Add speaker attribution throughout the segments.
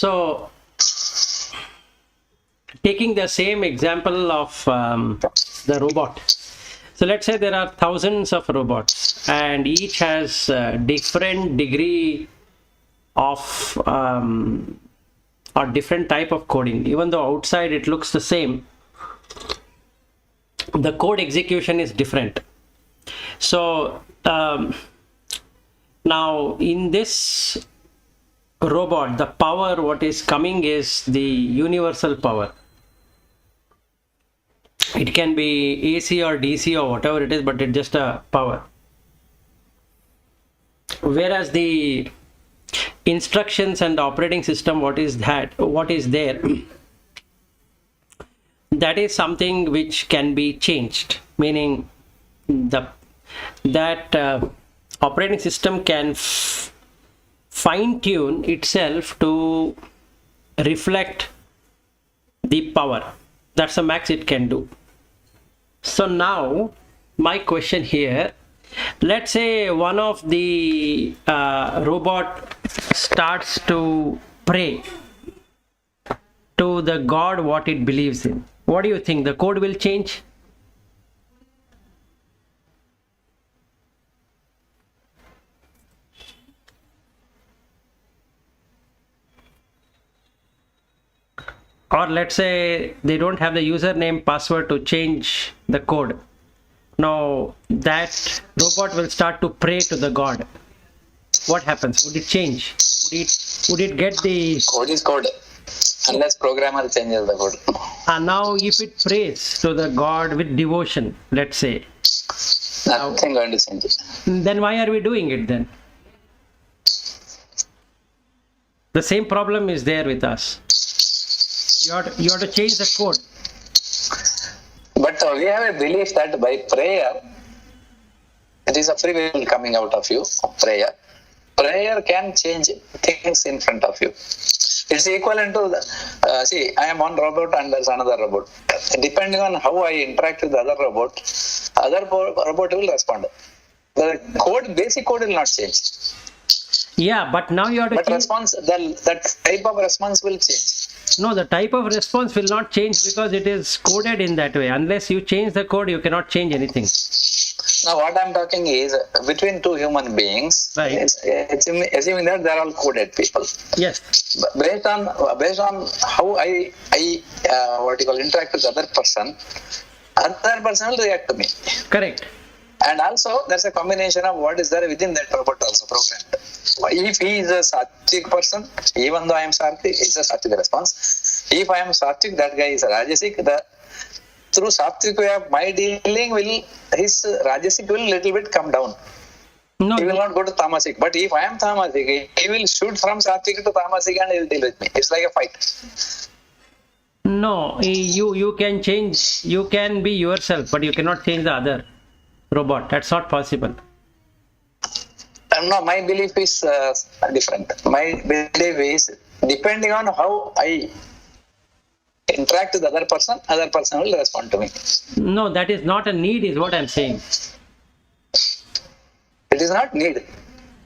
Speaker 1: So, taking the same example of the robot. So let's say there are thousands of robots and each has a different degree of or different type of coding. Even though outside it looks the same, the code execution is different. So now in this robot, the power what is coming is the universal power. It can be AC or DC or whatever it is, but it's just a power. Whereas the instructions and operating system, what is there, that is something which can be changed, meaning that operating system can fine-tune itself to reflect the power. That's the max it can do. So now my question here, let's say one of the robot starts to pray to the God what it believes in. What do you think? The code will change? Or let's say they don't have the username password to change the code. Now that robot will start to pray to the God. What happens? Would it change? Would it get the
Speaker 2: code is code unless programmer changes the code.
Speaker 1: And now if it prays to the God with devotion, let's say,
Speaker 2: nothing going to change it.
Speaker 1: Then why are we doing it then? The same problem is there with us. You have to change the code.
Speaker 2: But we have a belief that by prayer, it is a free will coming out of you, prayer. Prayer can change things in front of you. It's equivalent to the, see, I am one robot and there's another robot. Depending on how I interact with the other robot will respond. The code, basic code will not change.
Speaker 1: Yeah, but now you have to
Speaker 2: But
Speaker 1: change.
Speaker 2: response, that type of response will change.
Speaker 1: No, the type of response will not change because it is coded in that way. Unless you change the code, you cannot change anything.
Speaker 2: Now, what I'm talking is between two human beings.
Speaker 1: Right.
Speaker 2: Assuming that they're all coded people.
Speaker 1: Yes.
Speaker 2: Based on how I interact with the other person will react to me.
Speaker 1: Correct.
Speaker 2: And also, there's a combination of what is there within that robot also programmed. If he is a Sattvic person, even though I am Sattvic, it's a Sattvic response. If I am Sattvic, that guy is a Rajasic. Through Sattvic way of my dealing, his Rajasic will little bit come down.
Speaker 1: No.
Speaker 2: He will not go to Tamasic. But if I am Tamasic, he will shoot from Sattvic to Tamasic and he will deal with me. It's like a fight.
Speaker 1: No, you can change. You can be yourself, but you cannot change the other robot. That's not possible.
Speaker 2: No, my belief is different. My belief is depending on how I interact with the other person will respond to me.
Speaker 1: No, that is not a need, is what I'm saying.
Speaker 2: It is not need.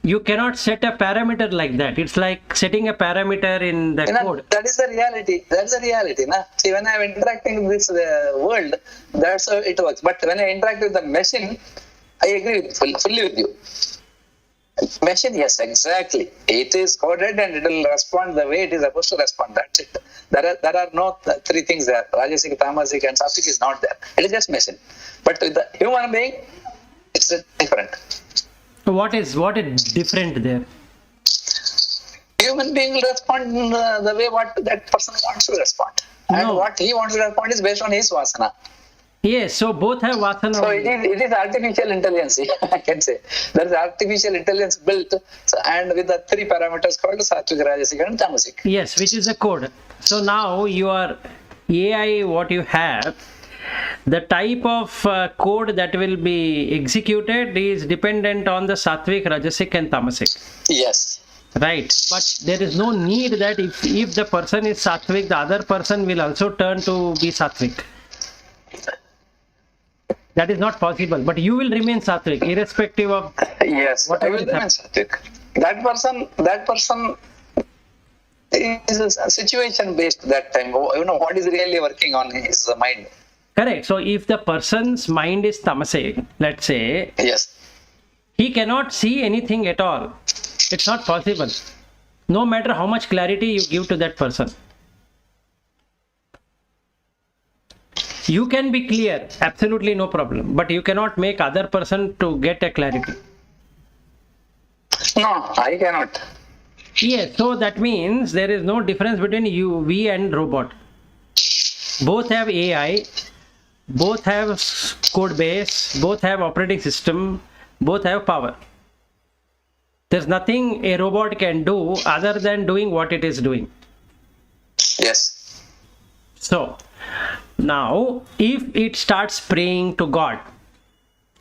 Speaker 1: You cannot set a parameter like that. It's like setting a parameter in the code.
Speaker 2: That is the reality. That's the reality. Na? See, when I am interacting with this world, that's how it works. But when I interact with the machine, I agree fully with you. Machine, yes, exactly. It is coded and it will respond the way it is supposed to respond. That's it. There are no three things there. Rajasic, Tamasic and Sattvic is not there. It is just machine. But with the human being, it's different.
Speaker 1: What is different there?
Speaker 2: Human being will respond the way what that person wants to respond. And what he wants to respond is based on his vasana.
Speaker 1: Yes, so both have vasana.
Speaker 2: So it is artificial intelligence, I can say. There is artificial intelligence built and with the three parameters called Sattvic, Rajasic and Tamasic.
Speaker 1: Yes, which is the code. So now your AI, what you have, the type of code that will be executed is dependent on the Sattvic, Rajasic and Tamasic.
Speaker 2: Yes.
Speaker 1: Right. But there is no need that if the person is Sattvic, the other person will also turn to be Sattvic. That is not possible. But you will remain Sattvic, irrespective of
Speaker 2: yes, I will remain Sattvic. That person is a situation based that time. What is really working on his mind.
Speaker 1: Correct. So if the person's mind is tamasic, let's say,
Speaker 2: Yes.
Speaker 1: he cannot see anything at all. It's not possible. No matter how much clarity you give to that person. You can be clear, absolutely no problem, but you cannot make other person to get a clarity.
Speaker 2: No, I cannot.
Speaker 1: Yes, so that means there is no difference between we and robot. Both have AI, both have code base, both have operating system, both have power. There's nothing a robot can do other than doing what it is doing.
Speaker 2: Yes.
Speaker 1: So, now, if it starts praying to God,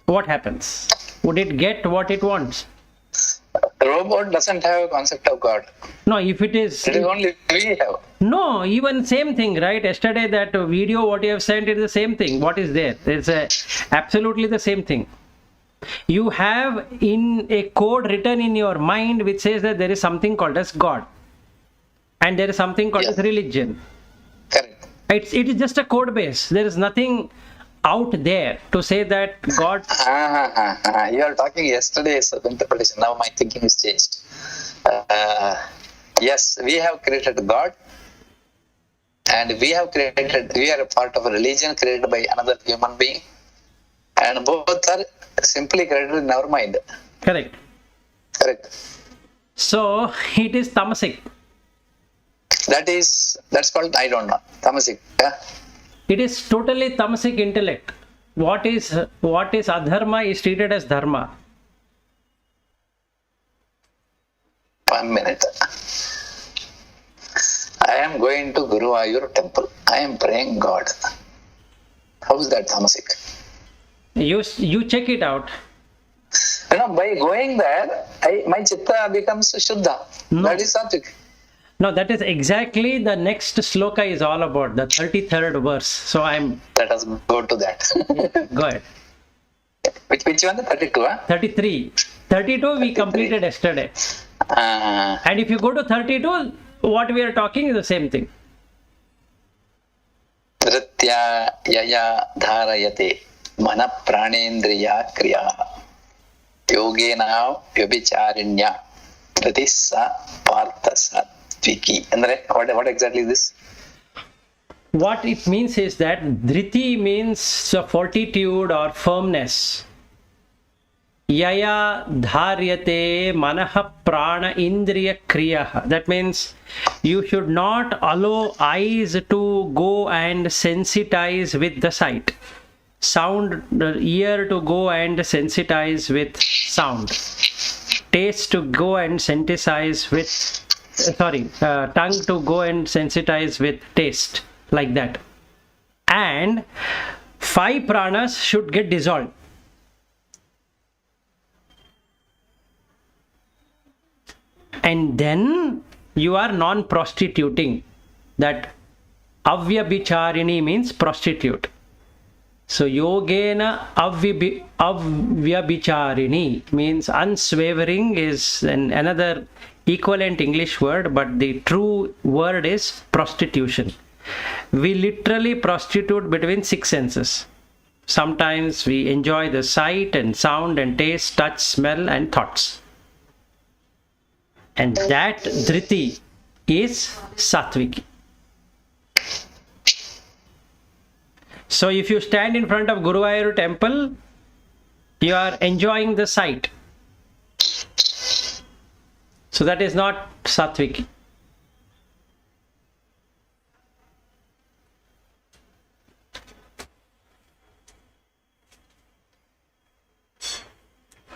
Speaker 1: what happens? Would it get what it wants?
Speaker 2: The robot doesn't have a concept of God.
Speaker 1: No, if it is...
Speaker 2: It is only we have.
Speaker 1: No, even same thing, right? Yesterday that video what you have sent is the same thing. What is there? It's absolutely the same thing. You have in a code written in your mind which says that there is something called as God. And there is something called as religion.
Speaker 2: Correct.
Speaker 1: It is just a code base. There is nothing out there to say that God...
Speaker 2: You are talking yesterday's interpretation. Now my thinking is changed. Yes, we have created God. And we are a part of a religion created by another human being. And both are simply created in our mind.
Speaker 1: Correct.
Speaker 2: Correct.
Speaker 1: So, it is tamasic.
Speaker 2: That's called, I don't know, tamasic. Yeah?
Speaker 1: It is totally tamasic intellect. What is adharma is treated as dharma.
Speaker 2: 1 minute. I am going to Guruvayur temple. I am praying God. How is that tamasic?
Speaker 1: You check it out.
Speaker 2: By going there, my chitta becomes Shuddha.
Speaker 1: No.
Speaker 2: That is sattvic.
Speaker 1: No, that is exactly the next sloka is all about, the 33rd verse. So
Speaker 2: Let us go to that.
Speaker 1: Go ahead.
Speaker 2: Which one? 32, huh?
Speaker 1: 33. 32 we completed yesterday. And if you go to 32, what we are talking is the same thing.
Speaker 2: Nritya yaya dharayate mana pranendriya kriya yogena vyabhicharinya pratissa partha satviki. What exactly is this?
Speaker 1: What it means is that dhriti means fortitude or firmness. Yaya dharyate manaha prana indriya kriya. That means you should not allow eyes to go and sensitize with the sight. Ear to go and sensitize with sound. Taste to go and sensitize with... tongue to go and sensitize with taste. Like that. And 5 pranas should get dissolved. And then you are non-prostituting. That avyabhicharini means prostitute. So yogena avyabhicharini means unswavering is another equivalent English word, but the true word is prostitution. We literally prostitute between 6 senses. Sometimes we enjoy the sight and sound and taste, touch, smell and thoughts. And that dhriti is sattviki. So if you stand in front of Guruvayur temple, you are enjoying the sight. So that is not sattviki.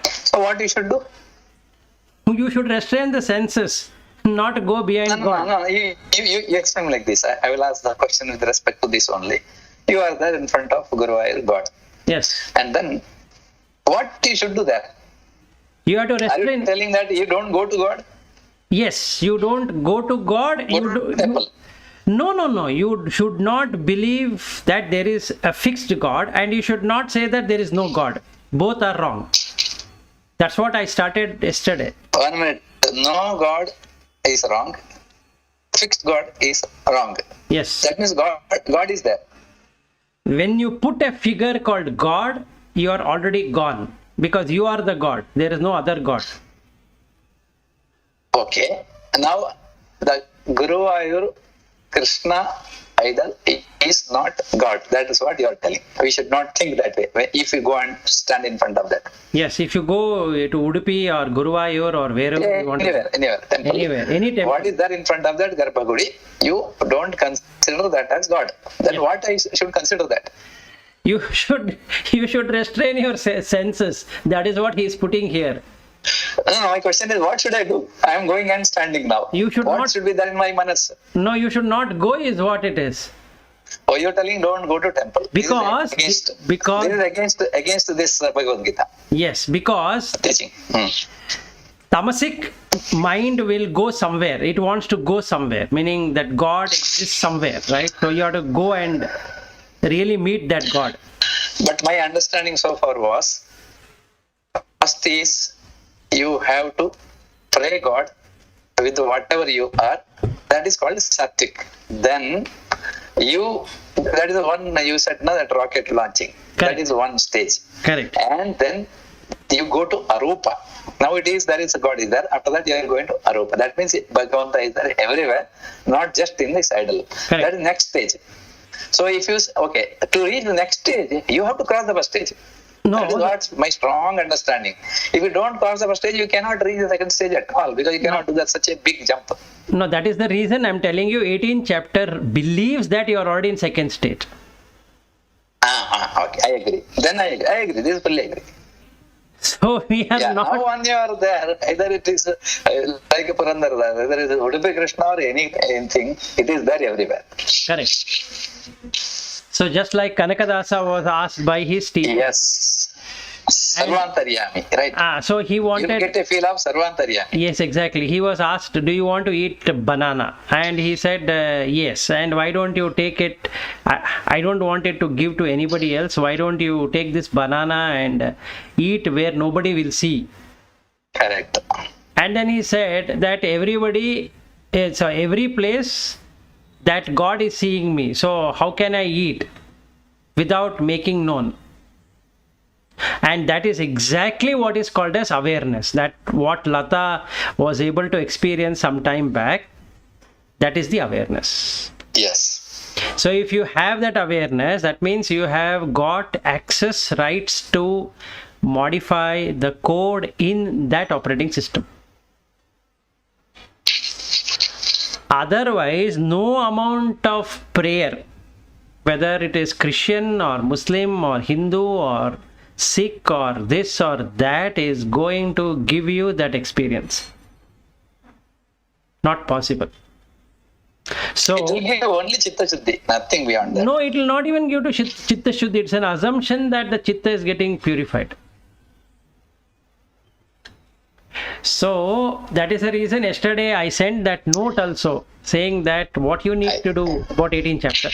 Speaker 2: So what you should do?
Speaker 1: You should restrain the senses, not go behind God.
Speaker 2: No. You explain like this. I will ask the question with respect to this only. You are there in front of Guruvayur God.
Speaker 1: Yes.
Speaker 2: And then, what you should do there?
Speaker 1: You have to restrain.
Speaker 2: Are you telling that you don't go to God?
Speaker 1: Yes, you don't go to God. No. You should not believe that there is a fixed God, and you should not say that there is no God. Both are wrong. That's what I started yesterday.
Speaker 2: 1 minute. No God is wrong. fixed God is wrong.
Speaker 1: Yes.
Speaker 2: That means God is there.
Speaker 1: When you put a figure called God, you are already gone because you are the God. There is no other God.
Speaker 2: Okay. Now the Guru Ayur Krishna idol is not God. That is what you are telling. We should not think that way if you go and stand in front of that.
Speaker 1: Yes, if you go to Udupi or Guruvayur or wherever you want
Speaker 2: Anywhere, temple.
Speaker 1: Anywhere, any temple.
Speaker 2: What is there in front of that Garbhagudi? You don't consider that as God. Then what I should consider that?
Speaker 1: You should restrain your senses. That is what he is putting here.
Speaker 2: No, my question is, what should I do? I am going and standing now. What should be there in my manas?
Speaker 1: No, you should not go is what it is.
Speaker 2: Oh, you're telling don't go to temple.
Speaker 1: Because
Speaker 2: this is against this Bhagvadgita.
Speaker 1: Yes, because
Speaker 2: teaching.
Speaker 1: Tamasic mind will go somewhere. It wants to go somewhere, meaning that God exists somewhere, right? So you have to go and really meet that God.
Speaker 2: But my understanding so far was, first is you have to pray God with whatever you are. That is called sattvic. Then that is the one you said, no, that rocket launching. Correct. That is one stage.
Speaker 1: Correct.
Speaker 2: And then you go to arupa. Now there is a God is there. After that you are going to arupa. That means Bhagavanta is there everywhere, not just in this idol. Correct. That is next stage. So if you to reach the next stage, you have to cross the first stage. No, that is what's my strong understanding. If you don't cross the first stage, you cannot reach the second stage at all, because you cannot do that such a big jump.
Speaker 1: No, that is the reason I'm telling you 18th chapter believes that you are already in second state.
Speaker 2: Okay, I agree. Then I agree. This is fully agree.
Speaker 1: So we are not.
Speaker 2: Now when you are there, either it is like a Purandar, whether it is Udupi Krishna or anything, it is there everywhere.
Speaker 1: Correct. So just like Kanakadasa was asked by his teacher.
Speaker 2: Yes. Sarvantaryami, right?
Speaker 1: So he wanted.
Speaker 2: You get a feel of Sarvantaryami.
Speaker 1: Yes, exactly. He was asked, do you want to eat banana? And he said, yes. And why don't you take it? I don't want it to give to anybody else. Why don't you take this banana and eat where nobody will see?
Speaker 2: Correct.
Speaker 1: And then he said that every place that God is seeing me. So how can I eat without making known? And that is exactly what is called as awareness. That what Lata was able to experience some time back, that is the awareness.
Speaker 2: Yes.
Speaker 1: So if you have that awareness, that means you have got access rights to modify the code in that operating system. Otherwise, no amount of prayer, whether it is Christian or Muslim or Hindu or Sikh or this or that, is going to give you that experience. Not possible. So
Speaker 2: it will give only Chitta Shuddhi, nothing beyond that.
Speaker 1: No, it will not even give to Chitta Shuddhi. It's an assumption that the Chitta is getting purified. So that is the reason yesterday I sent that note also, saying that what you need to do about 18th chapter.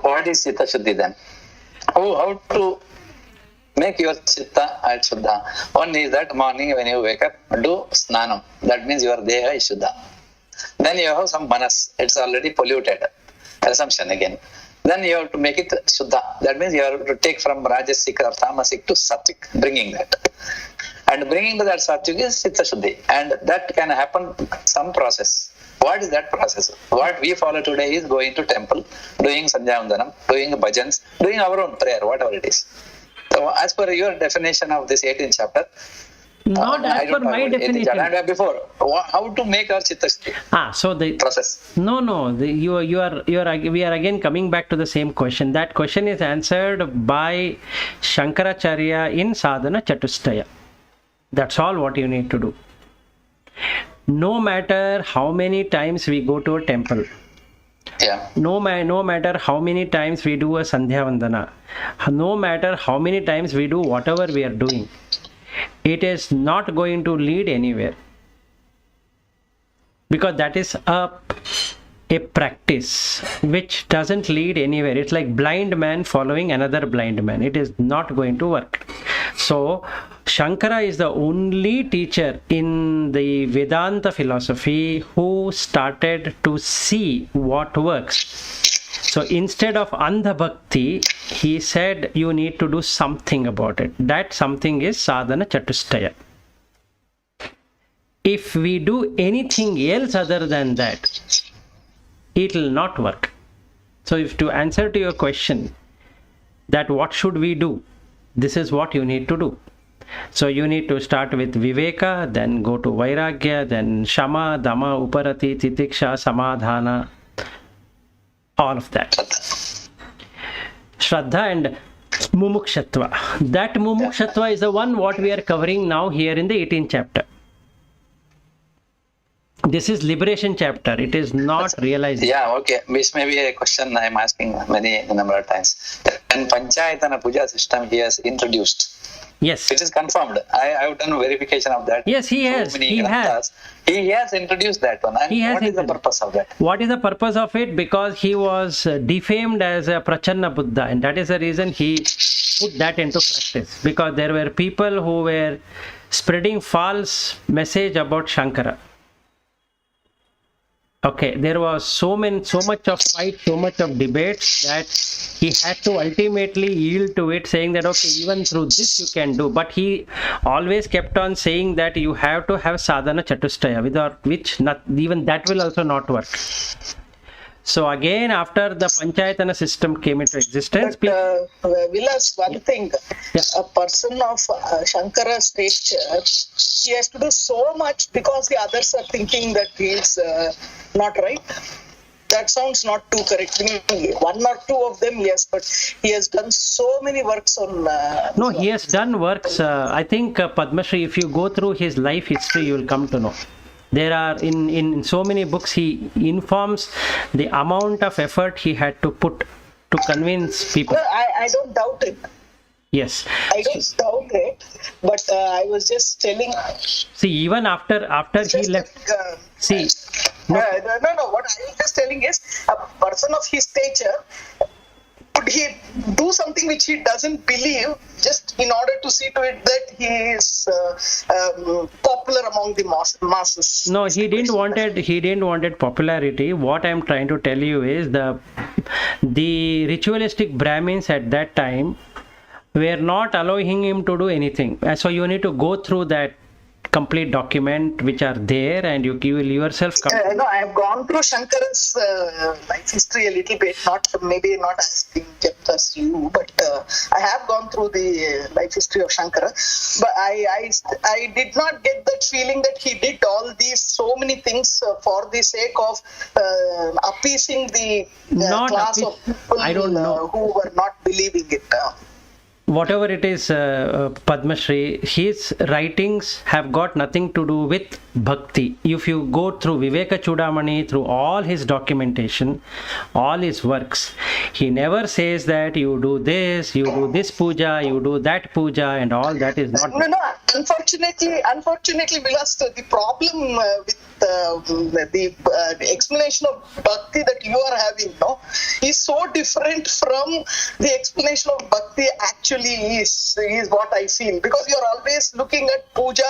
Speaker 2: What is Chitta Shuddhi then? How to make your Chitta at Shuddha? One is that morning when you wake up, do Snanam. That means your Deha is Shuddha. Then you have some Manas. It's already polluted. Assumption again. Then you have to make it Shuddha. That means you have to take from Rajasic or Tamasic to Sattvic, bringing that. And bringing to that Sattvic is Chitta Shuddhi. And that can happen some process. What is that process? What we follow today is going to temple, doing Sandhyavandanam, doing bhajans, doing our own prayer, whatever it is. So as per your definition of this 18th chapter,
Speaker 1: not as per my definition.
Speaker 2: And before, how to make our Chitta Shuddhi?
Speaker 1: So the
Speaker 2: process.
Speaker 1: No, we are again coming back to the same question. That question is answered by Shankaracharya in Sadhana Chatustaya. That's all what you need to do. No matter how many times we go to a temple, no matter how many times we do a Sandhya Vandana, no matter how many times we do whatever we are doing, it is not going to lead anywhere. Because that is a practice which doesn't lead anywhere. It's like blind man following another blind man. It is not going to work. So Shankara is the only teacher in the Vedanta philosophy who started to see what works. So instead of Andha Bhakti, he said you need to do something about it. That something is Sadhana Chatustaya. If we do anything else other than that, it will not work. So if to answer to your question, that what should we do? This is what you need to do. So you need to start with Viveka, then go to Vairagya, then Shama, Dama, Uparati, Titiksha, Samadhana, all of that. Shraddha and Mumukshatva. That Mumukshatva is the one what we are covering now here in the 18th chapter. This is liberation chapter. It is not realized.
Speaker 2: Yeah, okay. This may be a question I am asking a number of times. And Panchayatana Puja system he has introduced.
Speaker 1: Yes.
Speaker 2: It is confirmed. I have done verification of that.
Speaker 1: Yes, he has. He has.
Speaker 2: He has introduced that one. And what is the purpose of that?
Speaker 1: What is the purpose of it? Because he was defamed as a Prachanna Buddha, and that is the reason he put that into practice. Because there were people who were spreading false message about Shankara. Okay, there was so much of fight, so much of debate that he had to ultimately yield to it, saying that okay, even through this you can do. But he always kept on saying that you have to have sadhana chatustaya, without which not even that will also not work. So again, after the Panchayatana system came into existence,
Speaker 2: Vilas, one thing, a person of Shankara's stature, he has to do so much because the others are thinking that he is not right. That sounds not too correct. One or two of them, yes, but he has done so many works on...
Speaker 1: no, he has done works. I think, Padma Shri, if you go through his life history, you will come to know. There are, in so many books, he informs the amount of effort he had to put to convince people.
Speaker 2: No, I don't doubt it.
Speaker 1: Yes.
Speaker 2: I don't doubt it, but I was just telling...
Speaker 1: See, even after he left... see...
Speaker 2: No, what I was just telling is, a person of his stature, could he do something which he doesn't believe just in order to see to it that he is popular among the masses?
Speaker 1: No, he didn't wanted popularity. What I'm trying to tell you is the ritualistic Brahmins at that time were not allowing him to do anything. So you need to go through that complete document which are there, and you will yourself come.
Speaker 2: No, I have gone through Shankara's life history a little bit, maybe not as in depth as you, but I have gone through the life history of Shankara. But I did not get that feeling that he did all these so many things for the sake of appeasing the class of people who were not believing it.
Speaker 1: Whatever it is, Padma Shri, his writings have got nothing to do with bhakti. If you go through Viveka Chudamani, through all his documentation, all his works, he never says that you do this puja, you do that puja, and all that is not...
Speaker 2: No, unfortunately, Vilas, the problem with the explanation of bhakti that you are having is so different from the explanation of bhakti actually is what I feel, because you are always looking at puja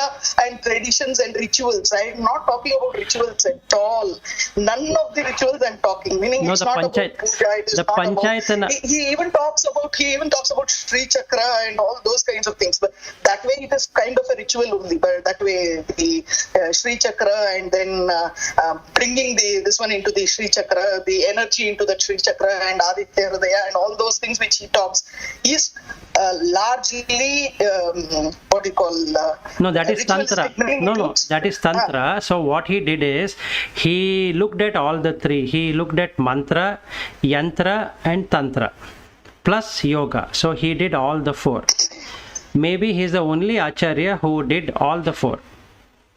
Speaker 2: and traditions and rituals. I am not talking about rituals at all. None of the rituals I am talking, meaning it's not about puja, it is not about... He even talks about Sri Chakra and all those kinds of things, but that way it is kind of a ritual only. But that way the Sri Chakra, and then bringing this one into the Sri Chakra, the energy into the Sri Chakra and Aditya Hridaya and all those things which he talks is largely what you call...
Speaker 1: no, that is Tantra. No, that is Tantra. So what he did is, he looked at all the three. He looked at mantra, yantra and Tantra plus yoga. So he did all the four. Maybe he is the only Acharya who did all the four.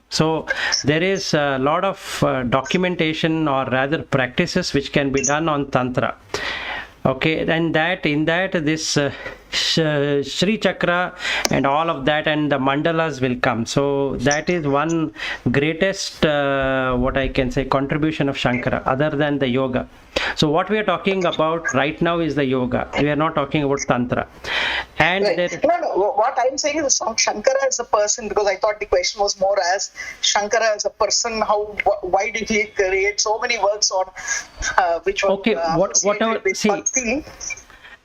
Speaker 1: So there is a lot of documentation, or rather practices, which can be done on Tantra. Okay, and in that this Sri Chakra and all of that and the mandalas will come. So that is one greatest what I can say contribution of Shankara, other than the yoga. So what we are talking about right now is the yoga. We are not talking about tantra. And
Speaker 2: Right.
Speaker 1: there,
Speaker 2: No. What I'm saying is Shankara as a person, because I thought the question was more as Shankara as a person. Why did he create so many works on which were
Speaker 1: okay, whatever.
Speaker 2: associated with
Speaker 1: See,
Speaker 2: bhakti?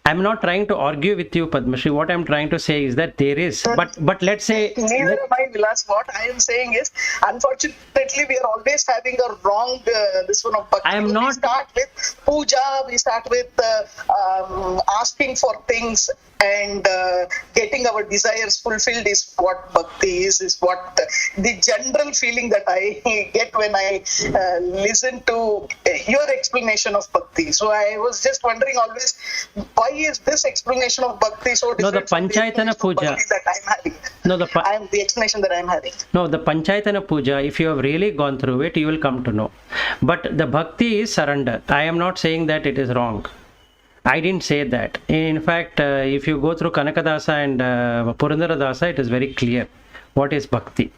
Speaker 1: I'm not trying to argue with you, Padmashri. What I'm trying to say is that there is, but let's say,
Speaker 2: Neither am I, Vilas. What I am saying is, unfortunately, we are always having a wrong this one of bhakti.
Speaker 1: I am
Speaker 2: We
Speaker 1: not.
Speaker 2: start with puja, we start with asking for things and getting our desires fulfilled is what bhakti is what the general feeling that I get when I listen to your explanation of bhakti. So I was just wondering always, why is this explanation of bhakti so
Speaker 1: No, the
Speaker 2: different from the
Speaker 1: Panchayatana
Speaker 2: explanation of
Speaker 1: Puja.
Speaker 2: bhakti that I'm having?
Speaker 1: No,
Speaker 2: The explanation that I'm having.
Speaker 1: No, the Panchayatana Puja, if you have really gone through it, you will come to know. But the bhakti is surrender. I am not saying that it is wrong. I didn't say that. In fact, if you go through Kanakadasa and Purandaradasa, it is very clear what is bhakti.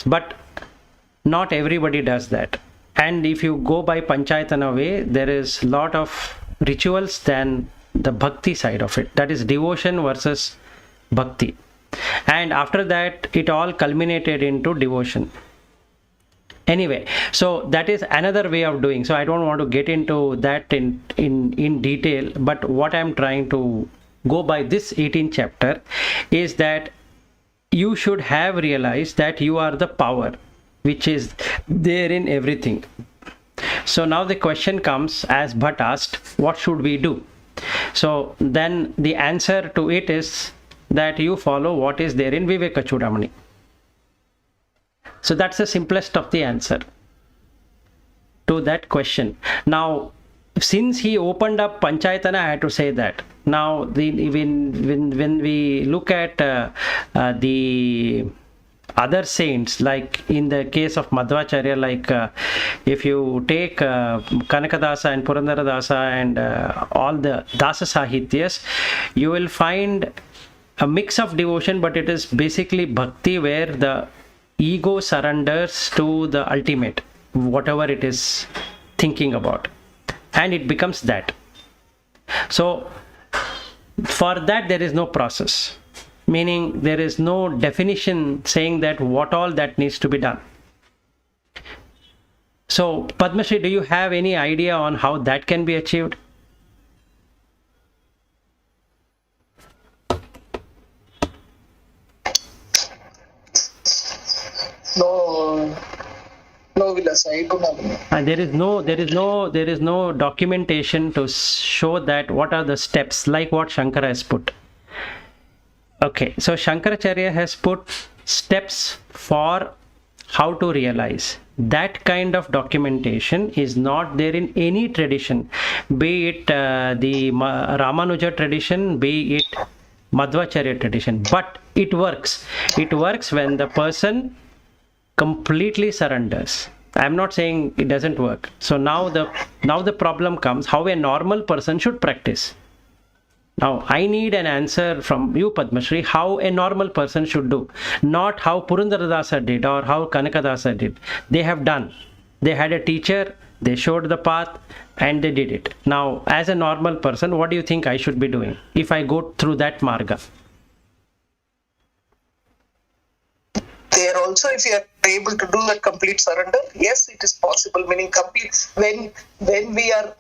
Speaker 1: But not everybody does that. And if you go by Panchayatana way, there is lot of rituals than the bhakti side of it. That is devotion versus bhakti. And after that, it all culminated into devotion. Anyway, so that is another way of doing. So I don't want to get into that in detail. But what I'm trying to go by this 18th chapter is that you should have realized that you are the power which is there in everything. So now the question comes, as Bhatt asked, what should we do? So then the answer to it is that you follow what is there in Viveka Chudamani. So that's the simplest of the answer to that question. Now, since he opened up Panchayatana, I had to say that. Now, when we look at the other saints, like in the case of Madhvacharya, like if you take Kanakadasa and Purandaradasa and all the Dasa Sahityas, you will find a mix of devotion, but it is basically bhakti where the ego surrenders to the ultimate, whatever it is thinking about, and it becomes that. So for that there is no process, meaning there is no definition saying that what all that needs to be done. So Padmashri, do you have any idea on how that can be achieved?
Speaker 2: No, Vilas, I don't know.
Speaker 1: And there is no documentation to show that what are the steps, like what Shankara has put. Okay, so Shankaracharya has put steps for how to realize. That kind of documentation is not there in any tradition, be it the Ramanuja tradition, be it Madhvacharya tradition. But it works. It works when the person completely surrenders. I'm not saying it doesn't work. So now the problem comes how a normal person should practice. Now I need an answer from you, Padmashri, how a normal person should do, not how Purandaradasa did or how Kanakadasa did. They have done. They had a teacher, they showed the path, and they did it. Now, as a normal person, what do you think I should be doing if I go through that marga?
Speaker 2: There also, if you are able to do that complete surrender, yes, it is possible. Meaning complete, when we are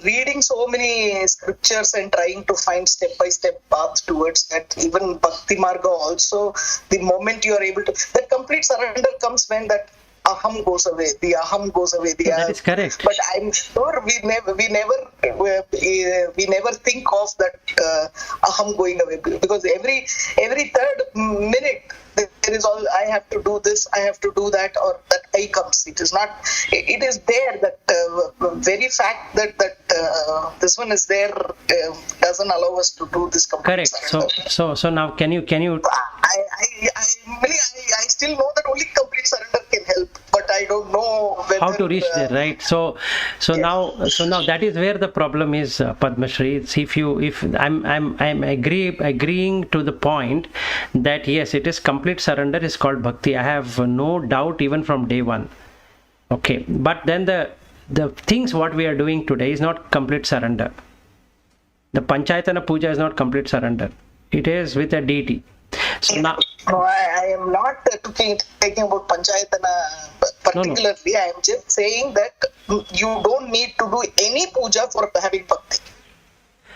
Speaker 2: reading so many scriptures and trying to find step-by-step path towards that, even Bhakti Marga also, the moment you are able to, that complete surrender comes when that aham goes away, the aham goes away.
Speaker 1: That is correct.
Speaker 2: But I'm sure we never think of that aham going away, because every third minute there is all, I have to do this, I have to do that, or that I comes. It is not. It is there, that very fact that this one is there doesn't allow us to do this complete.
Speaker 1: Correct.
Speaker 2: Surrender.
Speaker 1: So now can you?
Speaker 2: I still know that only complete surrender can help, but I don't know whether,
Speaker 1: how to reach there, right? So
Speaker 2: yes.
Speaker 1: now that is where the problem is, Padmashri. If I'm agreeing to the point that yes, it is complete surrender is called bhakti. I have no doubt even from day one. Okay, but then the the things what we are doing today is not complete surrender. The Panchayatana Puja is not complete surrender. It is with a deity. So now,
Speaker 2: No, I am not taking about Panchayatana particularly. I am just saying that you don't need to do any puja for having bhakti.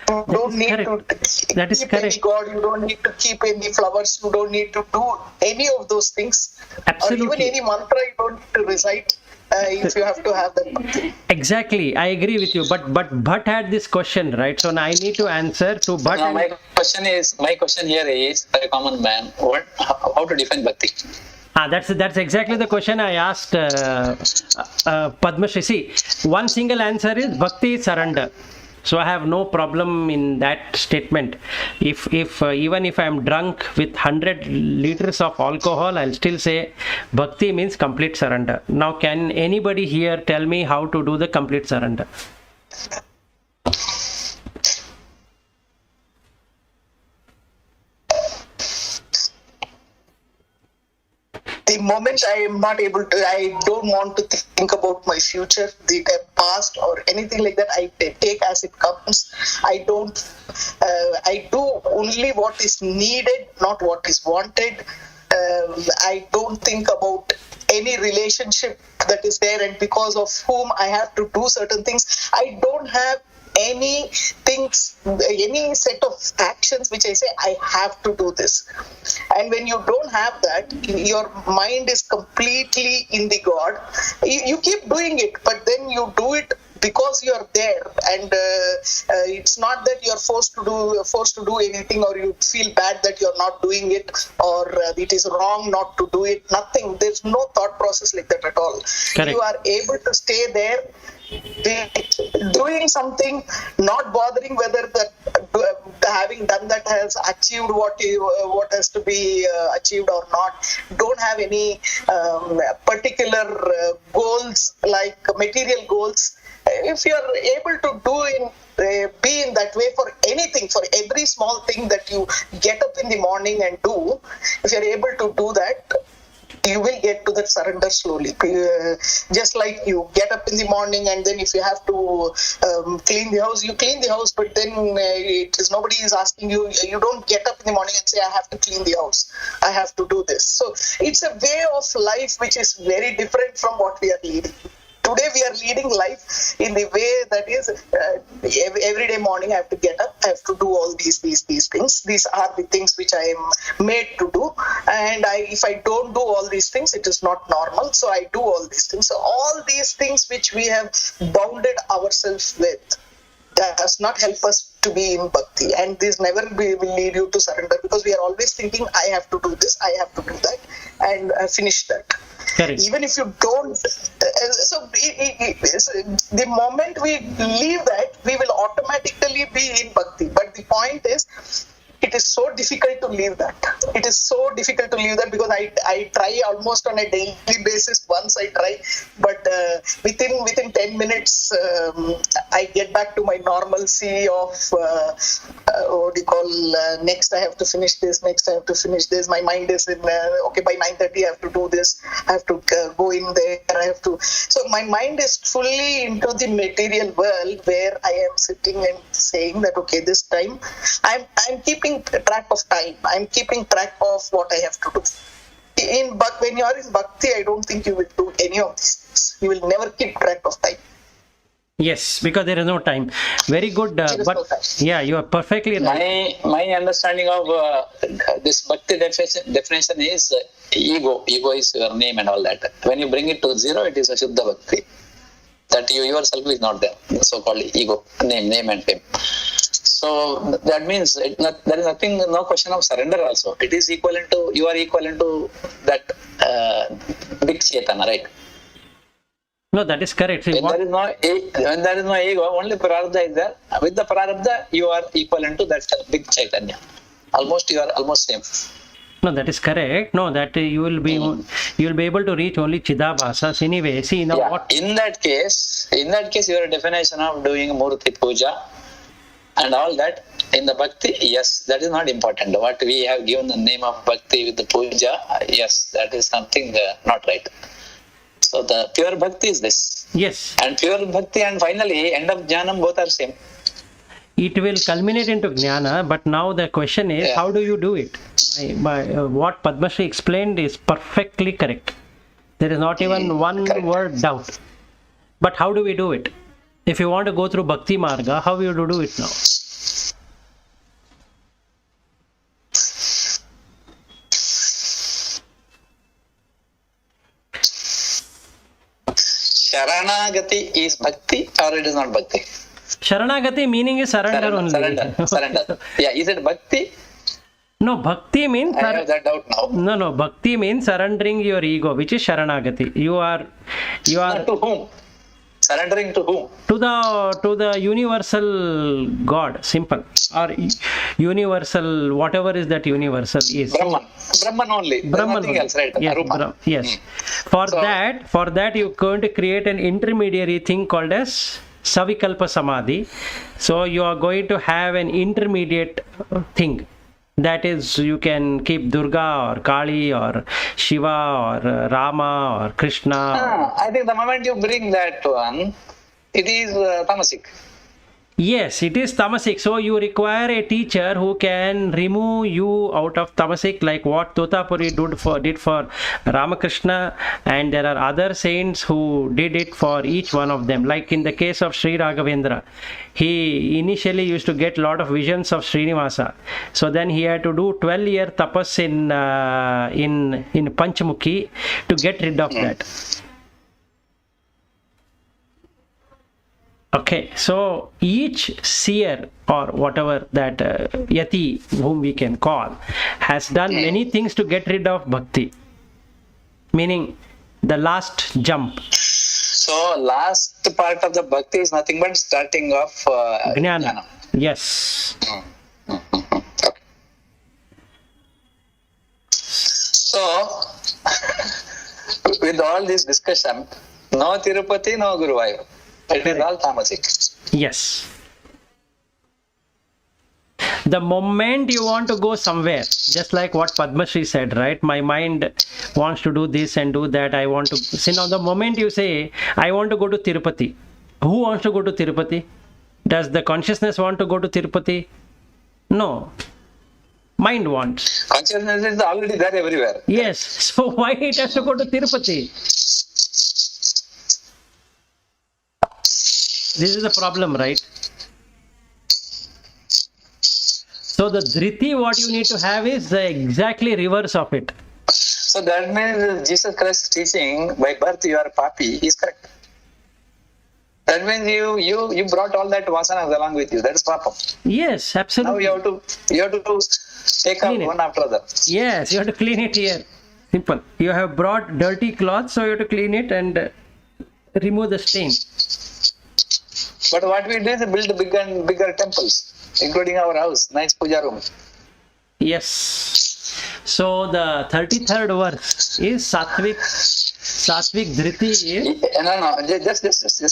Speaker 2: You don't need
Speaker 1: That is
Speaker 2: to keep
Speaker 1: correct.
Speaker 2: any god, you don't need to keep any flowers, you don't need to do any of those things.
Speaker 1: Absolutely.
Speaker 2: Or even any mantra you don't need to recite if you have to have that bhakti.
Speaker 1: Exactly, I agree with you. But Bhatt had this question, right? So now I need to answer to Bhatt.
Speaker 2: Now my question here is, for a common man, how to define bhakti?
Speaker 1: That's exactly the question I asked Padma Shri. See, one single answer is bhakti is surrender. So I have no problem in that statement. If even if I am drunk with 100 liters of alcohol, I'll still say bhakti means complete surrender. Now, can anybody here tell me how to do the complete surrender?
Speaker 2: The moment I am not able to, I don't want to think about my future, the past or anything like that. I take as it comes. I do only what is needed, not what is wanted. I don't think about any relationship that is there and because of whom I have to do certain things. I don't have any set of actions which I say I have to do this. And when you don't have that, your mind is completely in the God. You keep doing it, but then you do it because you are there, and it's not that you are forced to do anything, or you feel bad that you are not doing it, or it is wrong not to do it. Nothing. There's no thought process like that at all.
Speaker 1: Correct.
Speaker 2: You are able to stay there, doing something, not bothering whether that having done that has achieved what has to be achieved or not. Don't have any particular goals, like material goals. If you are able to be in that way for anything, for every small thing that you get up in the morning and do, if you are able to do that, you will get to that surrender slowly. Just like you get up in the morning, and then if you have to clean the house, you clean the house, but then nobody is asking you. You don't get up in the morning and say, I have to clean the house, I have to do this. So it's a way of life which is very different from what we are leading. Today we are leading life in the way that is every day morning I have to get up, I have to do all these things. These are the things which I am made to do, and if I don't do all these things, it is not normal. So I do all these things. So all these things which we have bounded ourselves with does not help us to be in bhakti, and this never will lead you to surrender, because we are always thinking, I have to do this, I have to do that, and finish that.
Speaker 1: Correct.
Speaker 2: Even if you don't, the moment we leave that, we will automatically be in bhakti. But the point is, it is so difficult to leave that. It is so difficult to leave that, because I try almost on a daily basis. Once I try, but within 10 minutes, I get back to my normalcy of what do you call? Next, I have to finish this. Next, I have to finish this. My mind is in okay. By 9:30, I have to do this. I have to go in there. I have to. So my mind is fully into the material world, where I am sitting and saying that, okay, this time I'm keeping track of time. I'm keeping track of what I have to do. When you are in bhakti, I don't think you will do any of these things. You will never keep track of time.
Speaker 1: Yes, because there is no time. Very good.
Speaker 2: There is
Speaker 1: But
Speaker 2: no time.
Speaker 1: yeah, you are perfectly right.
Speaker 3: My understanding of this bhakti definition is ego. Ego is your name and all that. When you bring it to zero, it is a Shuddha Bhakti. That you yourself is not there. The so-called ego, name and fame. So that means there is nothing, no question of surrender also. It is equivalent to, you are equivalent to that big Chaitanya, right?
Speaker 1: No, that is correct. See,
Speaker 3: When there is no ego, only Prarabdha is there. With the Prarabdha, you are equivalent to that big Chaitanya. You are almost same.
Speaker 1: No, that is correct. No, that you will be able to reach only Chidabhasas anyway. See, now what?
Speaker 3: In that case, your definition of doing Murti Puja and all that in the Bhakti, yes, that is not important. What we have given the name of Bhakti with the Puja, yes, that is something not right. So the pure Bhakti is this.
Speaker 1: Yes.
Speaker 3: And pure bhakti and finally end of jnanam, both are same.
Speaker 1: It will culminate into jnana, but now the question is,
Speaker 3: Yeah.
Speaker 1: how do you do it? What Padma Shri explained is perfectly correct. There is not even one
Speaker 3: correct.
Speaker 1: word doubt. But how do we do it? If you want to go through Bhakti Marga, how you do it now?
Speaker 3: Sharanagati is bhakti or it is not bhakti?
Speaker 1: Sharanagati meaning is surrender only.
Speaker 3: Surrender. Yeah, is it bhakti?
Speaker 1: No, Bhakti means...
Speaker 3: I have that doubt now.
Speaker 1: No, Bhakti means surrendering your ego, which is Sharanagati. You are
Speaker 3: To whom? Surrendering to whom?
Speaker 1: to the universal God, simple, or universal, whatever is that universal is.
Speaker 3: Brahman only. There's
Speaker 1: Brahman
Speaker 3: nothing
Speaker 1: only.
Speaker 3: else, right?
Speaker 1: Yes,
Speaker 3: Aruma.
Speaker 1: yes. For that you're going to create an intermediary thing called as Savikalpa Samadhi. So you are going to have an intermediate thing. That is, you can keep Durga or Kali or Shiva or Rama or Krishna.
Speaker 3: I think the moment you bring that one, it is tamasic.
Speaker 1: Yes, it is tamasic. So you require a teacher who can remove you out of tamasic, like what Totapuri did for Ramakrishna, and there are other saints who did it for each one of them. Like in the case of Sri Raghavendra, he initially used to get a lot of visions of Srinivasa. So then he had to do 12-year tapas in Panchamukhi to get rid of that. Okay, so each seer or whatever that yati, whom we can call, has done many things to get rid of bhakti, meaning the last jump.
Speaker 3: So last part of the bhakti is nothing but starting of
Speaker 1: Jnana. Yes.
Speaker 3: Okay. So with all this discussion, no Tirupati, no Guruvayur. It is all tamasic.
Speaker 1: Yes. The moment you want to go somewhere, just like what Padma Shri said, right? My mind wants to do this and do that. I want to. See, now the moment you say, I want to go to Tirupati, who wants to go to Tirupati? Does the consciousness want to go to Tirupati? No. Mind wants.
Speaker 3: Consciousness is already there everywhere.
Speaker 1: Yes. So why it has to go to Tirupati? This is the problem, right? So the dhriti, what you need to have is the exactly reverse of it.
Speaker 3: So that means Jesus Christ teaching, by birth you are a papi, is correct. That means you brought all that vasanas along with you. That is papa.
Speaker 1: Yes,
Speaker 3: Now
Speaker 1: absolutely.
Speaker 3: you have to take up
Speaker 1: Clean it.
Speaker 3: one after other.
Speaker 1: Yes, you have to clean it here. Simple. You have brought dirty cloth, so you have to clean it and remove the stain.
Speaker 3: But what we do is build bigger temples, including our house, nice puja room.
Speaker 1: Yes. So the 33rd verse is Satvik Dhriti is...
Speaker 3: No, just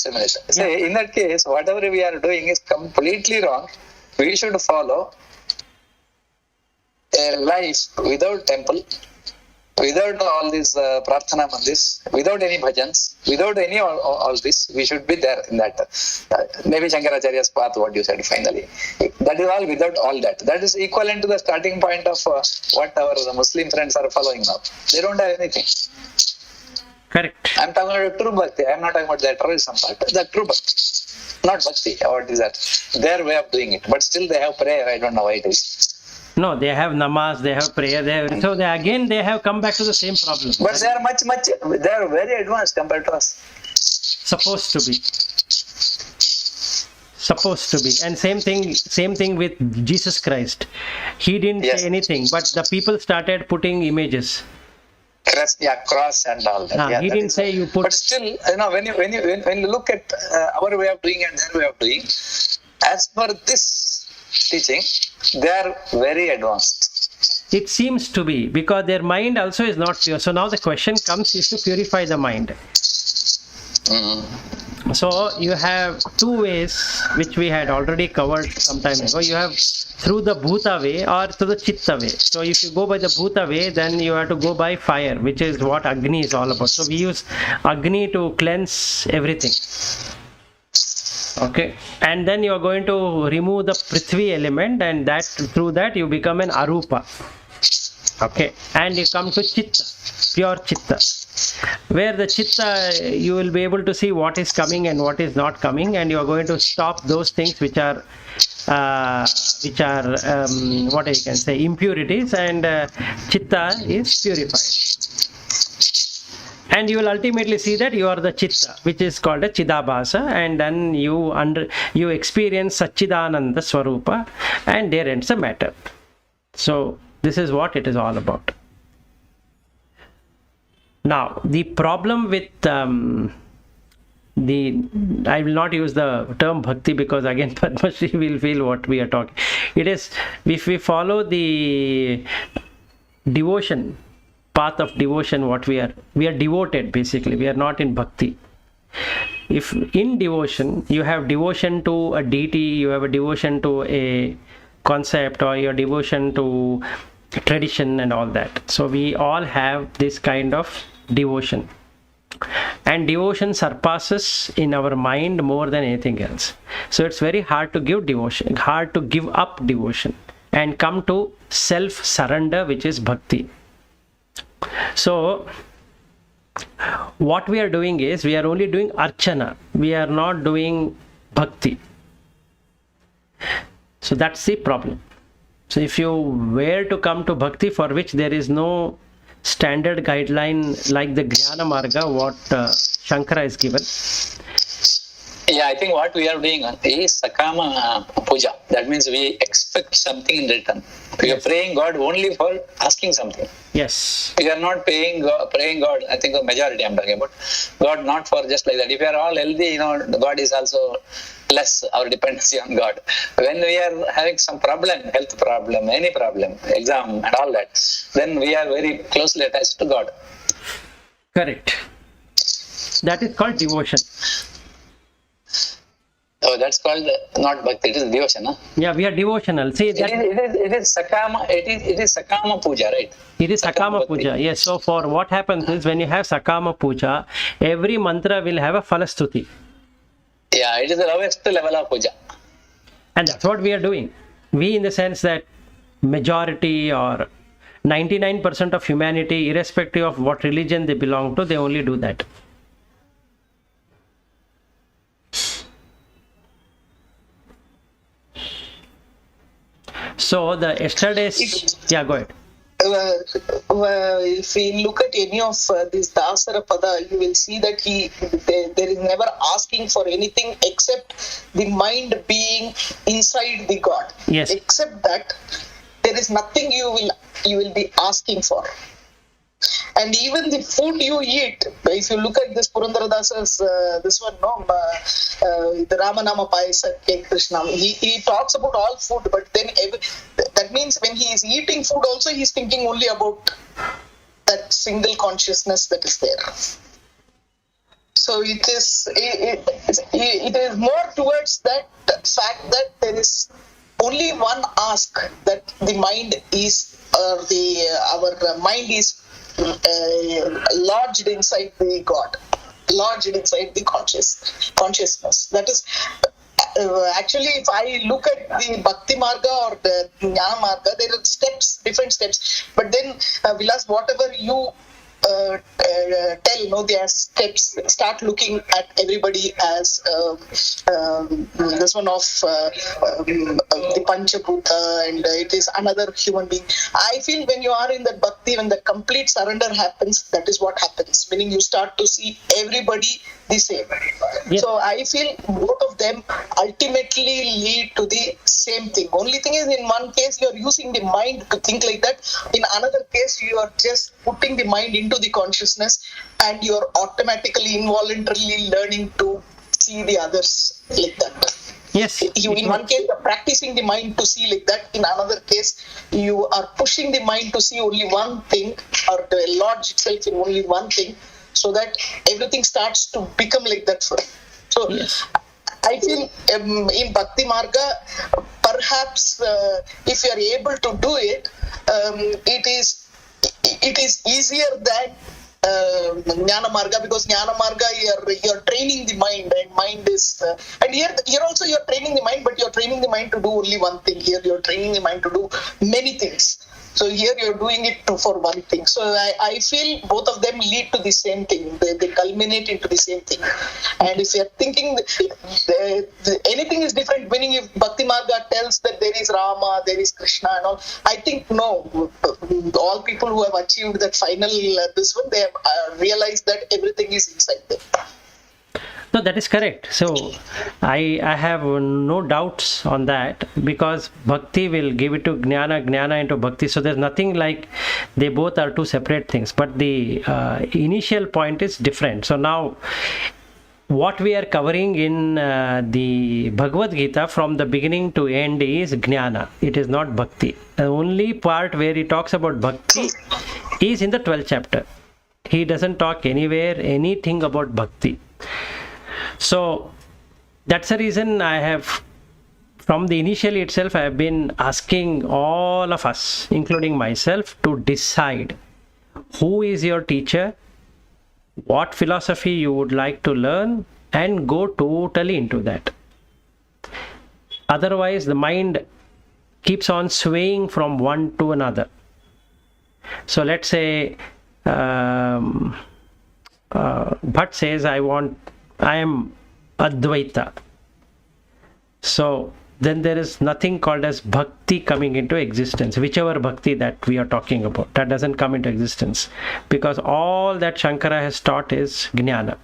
Speaker 3: a minute. Say, in that case, whatever we are doing is completely wrong. We should follow a life without temple, without all this prarthana mandis, without any bhajans, without any all this. We should be there in that. Maybe Shankaracharya's path, what you said finally. That is all without all that. That is equivalent to the starting point of what our Muslim friends are following now. They don't have anything.
Speaker 1: Correct.
Speaker 3: I'm talking about true bhakti. I'm not talking about the terrorism part. The true bhakti. Not bhakti. What is that? Their way of doing it. But still they have prayer. I don't know why it is.
Speaker 1: No, they have namas, they have prayer, so they have come back to the same problem.
Speaker 3: But they are they are very advanced compared to us.
Speaker 1: Supposed to be. And same thing with Jesus Christ. He didn't say anything, but the people started putting images.
Speaker 3: Cross and all that.
Speaker 1: He didn't say you put.
Speaker 3: But still, when you look at our way of doing and their way of doing, as per this teaching, they are very advanced.
Speaker 1: It seems to be, because their mind also is not pure. So now the question comes is to purify the mind. So you have two ways which we had already covered some time ago. You have through the bhuta way or through the chitta way. So if you go by the bhuta way, then you have to go by fire, which is what Agni is all about. So we use Agni to cleanse everything. Okay, and then you are going to remove the Prithvi element, and that through that you become an Arupa. Okay, and you come to Chitta, pure Chitta, where the Chitta you will be able to see what is coming and what is not coming, and you are going to stop those things which are what you can say impurities, and Chitta is purified. And you will ultimately see that you are the Chitta, which is called a Chidabhasa, and then you experience Satchidananda Swarupa, and there ends the matter. So this is what it is all about. Now the problem with I will not use the term bhakti, because again Padma Shri will feel what we are talking. It is, if we follow the devotion, path of devotion, what we are devoted, basically we are not in bhakti. If in devotion you have devotion to a deity, you have a devotion to a concept, or your devotion to tradition and all that. So we all have this kind of devotion, and devotion surpasses in our mind more than anything else. So it's very hard to give devotion, hard to give up devotion and come to self surrender, which is bhakti. So what we are doing is, we are only doing archana, we are not doing bhakti. So that's the problem. So if you were to come to bhakti, for which there is no standard guideline like the Jnana Marga, what Shankara is given.
Speaker 3: Yeah, I think what we are doing is Sakama Puja. That means we expect something in return. We are praying God only for asking something.
Speaker 1: Yes.
Speaker 3: We are not praying God, I think the majority I'm talking about, God not for just like that. If we are all healthy, God is also less our dependency on God. When we are having some problem, health problem, any problem, exam and all that, then we are very closely attached to God.
Speaker 1: Correct. That is called devotion.
Speaker 3: Oh, that's called not bhakti, it is devotion, huh?
Speaker 1: Yeah, we are devotional. See, that
Speaker 3: it is Sakama Puja, right?
Speaker 1: It is Sakama Puja. Yes. So for what happens is, when you have Sakama Puja, every mantra will have a Falastuti.
Speaker 3: Yeah, it is the lowest level of puja.
Speaker 1: And that's what we are doing. We, in the sense that majority or 99% of humanity, irrespective of what religion they belong to, they only do that. So the yesterday's, yeah, go ahead.
Speaker 4: If we look at any of this Dasara Pada, you will see that there is never asking for anything except the mind being inside the God.
Speaker 1: Yes.
Speaker 4: Except that, there is nothing you will be asking for. And even the food you eat, if you look at this Purandaradasa's, this one, the Ramanama Payasa Cake Krishna, he talks about all food, but then that means when he is eating food also, he is thinking only about that single consciousness that is there. So it is more towards that fact that there is only one ask, that the mind is, our mind is lodged inside the God, lodged inside the consciousness. That is actually, if I look at the Bhakti Marga or the Jnana Marga, there are steps, different steps. But then, Vilas, whatever you tell, their steps, start looking at everybody as this one of the Panchabhuta, and it is another human being. I feel when you are in that bhakti, when the complete surrender happens, that is what happens, meaning you start to see everybody the same.
Speaker 1: Yeah.
Speaker 4: So I feel both of them ultimately lead to the same thing. Only thing is, in one case you are using the mind to think like that, in another case you are just putting the mind into the consciousness, and you are automatically, involuntarily learning to see the others like that.
Speaker 1: Yes.
Speaker 4: In one case, you are practicing the mind to see like that. In another case, you are pushing the mind to see only one thing, or to lodge itself in only one thing, so that everything starts to become like that for So
Speaker 1: Yes.
Speaker 4: I feel in Bhakti Marga, perhaps if you are able to do it, it is easier than Jnana Marga, because Jnana Marga you're training the mind, and mind is and here also you're training the mind, but you're training the mind to do only one thing. Here you're training the mind to do many things. So here you're doing it for one thing. So I feel both of them lead to the same thing. They culminate into the same thing. And if you're thinking anything is different, meaning if Bhakti Marga tells that there is Rama, there is Krishna and all, I think no. All people who have achieved that final this one, they have realized that everything is inside them.
Speaker 1: No, that is correct. So I have no doubts on that, because bhakti will give it to jnana, jnana into bhakti. So there's nothing like they both are two separate things. But the initial point is different. So now what we are covering in the Bhagvadgita from the beginning to end is jnana. It is not bhakti. The only part where he talks about bhakti is in the 12th chapter. He doesn't talk anywhere anything about bhakti. So that's the reason I have, from the initially itself, I have been asking all of us, including myself, to decide who is your teacher, what philosophy you would like to learn, and go totally into that. Otherwise, the mind keeps on swaying from one to another. So let's say Bhatt says, I am Advaita. So then there is nothing called as bhakti coming into existence, whichever bhakti that we are talking about. That doesn't come into existence, because all that Shankara has taught is jnana.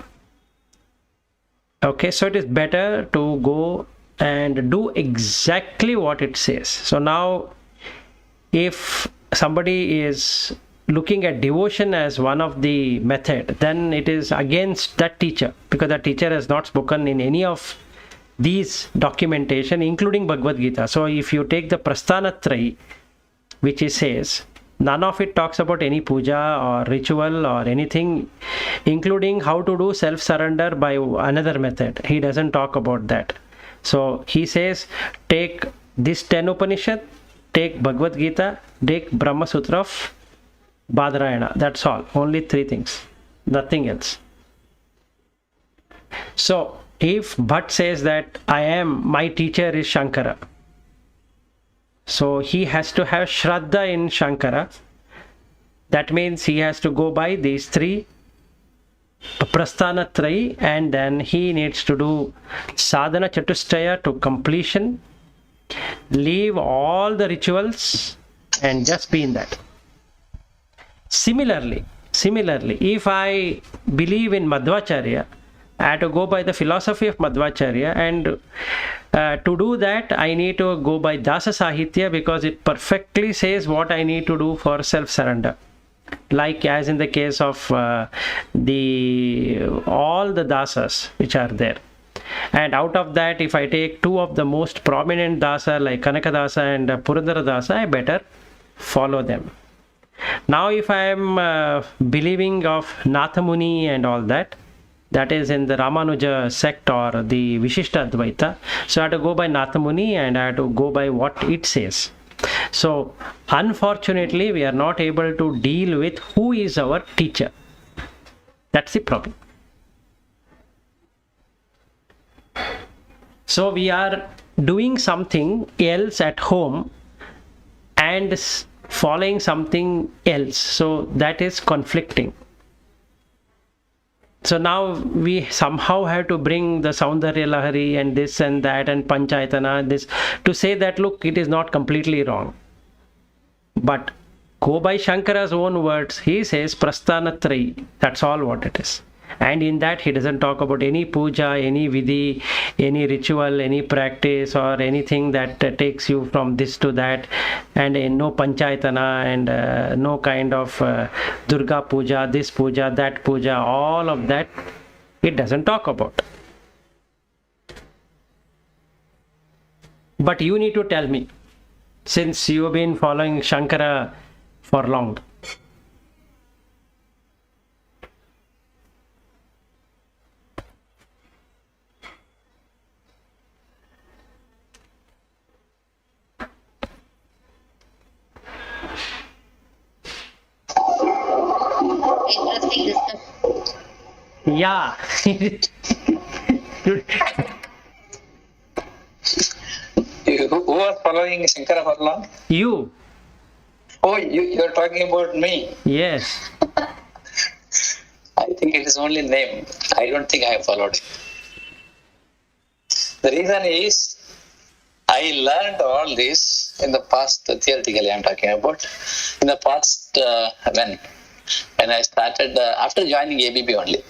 Speaker 1: Okay, so it is better to go and do exactly what it says. So now, if somebody is looking at devotion as one of the method, then it is against that teacher, because that teacher has not spoken in any of these documentation, including Bhagavad Gita. So if you take the Prasthanatrayi, which he says, none of it talks about any puja or ritual or anything, including how to do self-surrender by another method. He doesn't talk about that. So he says, take this 10 Upanishad, take Bhagavad Gita, take Brahma Sutra of Badarayana. That's all. Only 3 things. Nothing else. So if Bhatt says that my teacher is Shankara, so he has to have Shraddha in Shankara. That means he has to go by these 3 Prasthanatrayi, and then he needs to do Sadhana Chatushtaya to completion, leave all the rituals and just be in that. Similarly, if I believe in Madhvacharya, I have to go by the philosophy of Madhvacharya, and to do that I need to go by Dasa Sahitya, because it perfectly says what I need to do for self-surrender. Like as in the case of all the dasas which are there. And out of that, if I take 2 of the most prominent dasa like Kanakadasa and Purandara Dasa, I better follow them. Now if I am believing of Nathamuni and all that, that is in the Ramanuja sect or the Vishishta Advaita, so I have to go by Nathamuni and I have to go by what it says. So unfortunately, we are not able to deal with who is our teacher. That's the problem. So we are doing something else at home and following something else. So that is conflicting. So now we somehow have to bring the Saundarya Lahari and this and that and Panchayatana and this to say that, look, it is not completely wrong. But go by Shankara's own words. He says Prasthanatrayi. That's all what it is. And in that he doesn't talk about any puja, any vidhi, any ritual, any practice or anything that takes you from this to that, and no panchayatana and no kind of Durga puja, this puja, that puja, all of that it doesn't talk about. But you need to tell me, since you have been following Shankara for long.
Speaker 5: Interesting discussion.
Speaker 1: Yeah.
Speaker 3: Who was following Shankara for long?
Speaker 1: You.
Speaker 3: Oh, you're talking about me.
Speaker 1: Yes.
Speaker 3: I think it is only name. I don't think I have followed it. The reason is I learned all this in the past, theoretically I'm talking about, in the past when I started, after joining ABB only,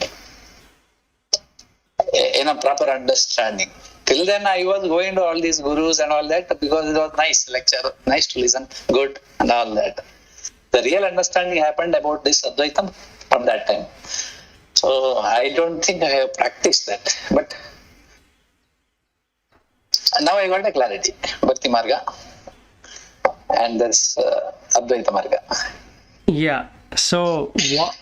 Speaker 3: in a proper understanding. Till then I was going to all these gurus and all that because it was nice lecture, nice to listen, good and all that. The real understanding happened about this Advaitam from that time. So I don't think I have practiced that. But now I got a clarity. Bhakti Marga and there's Advaita Marga.
Speaker 1: Yeah. So what?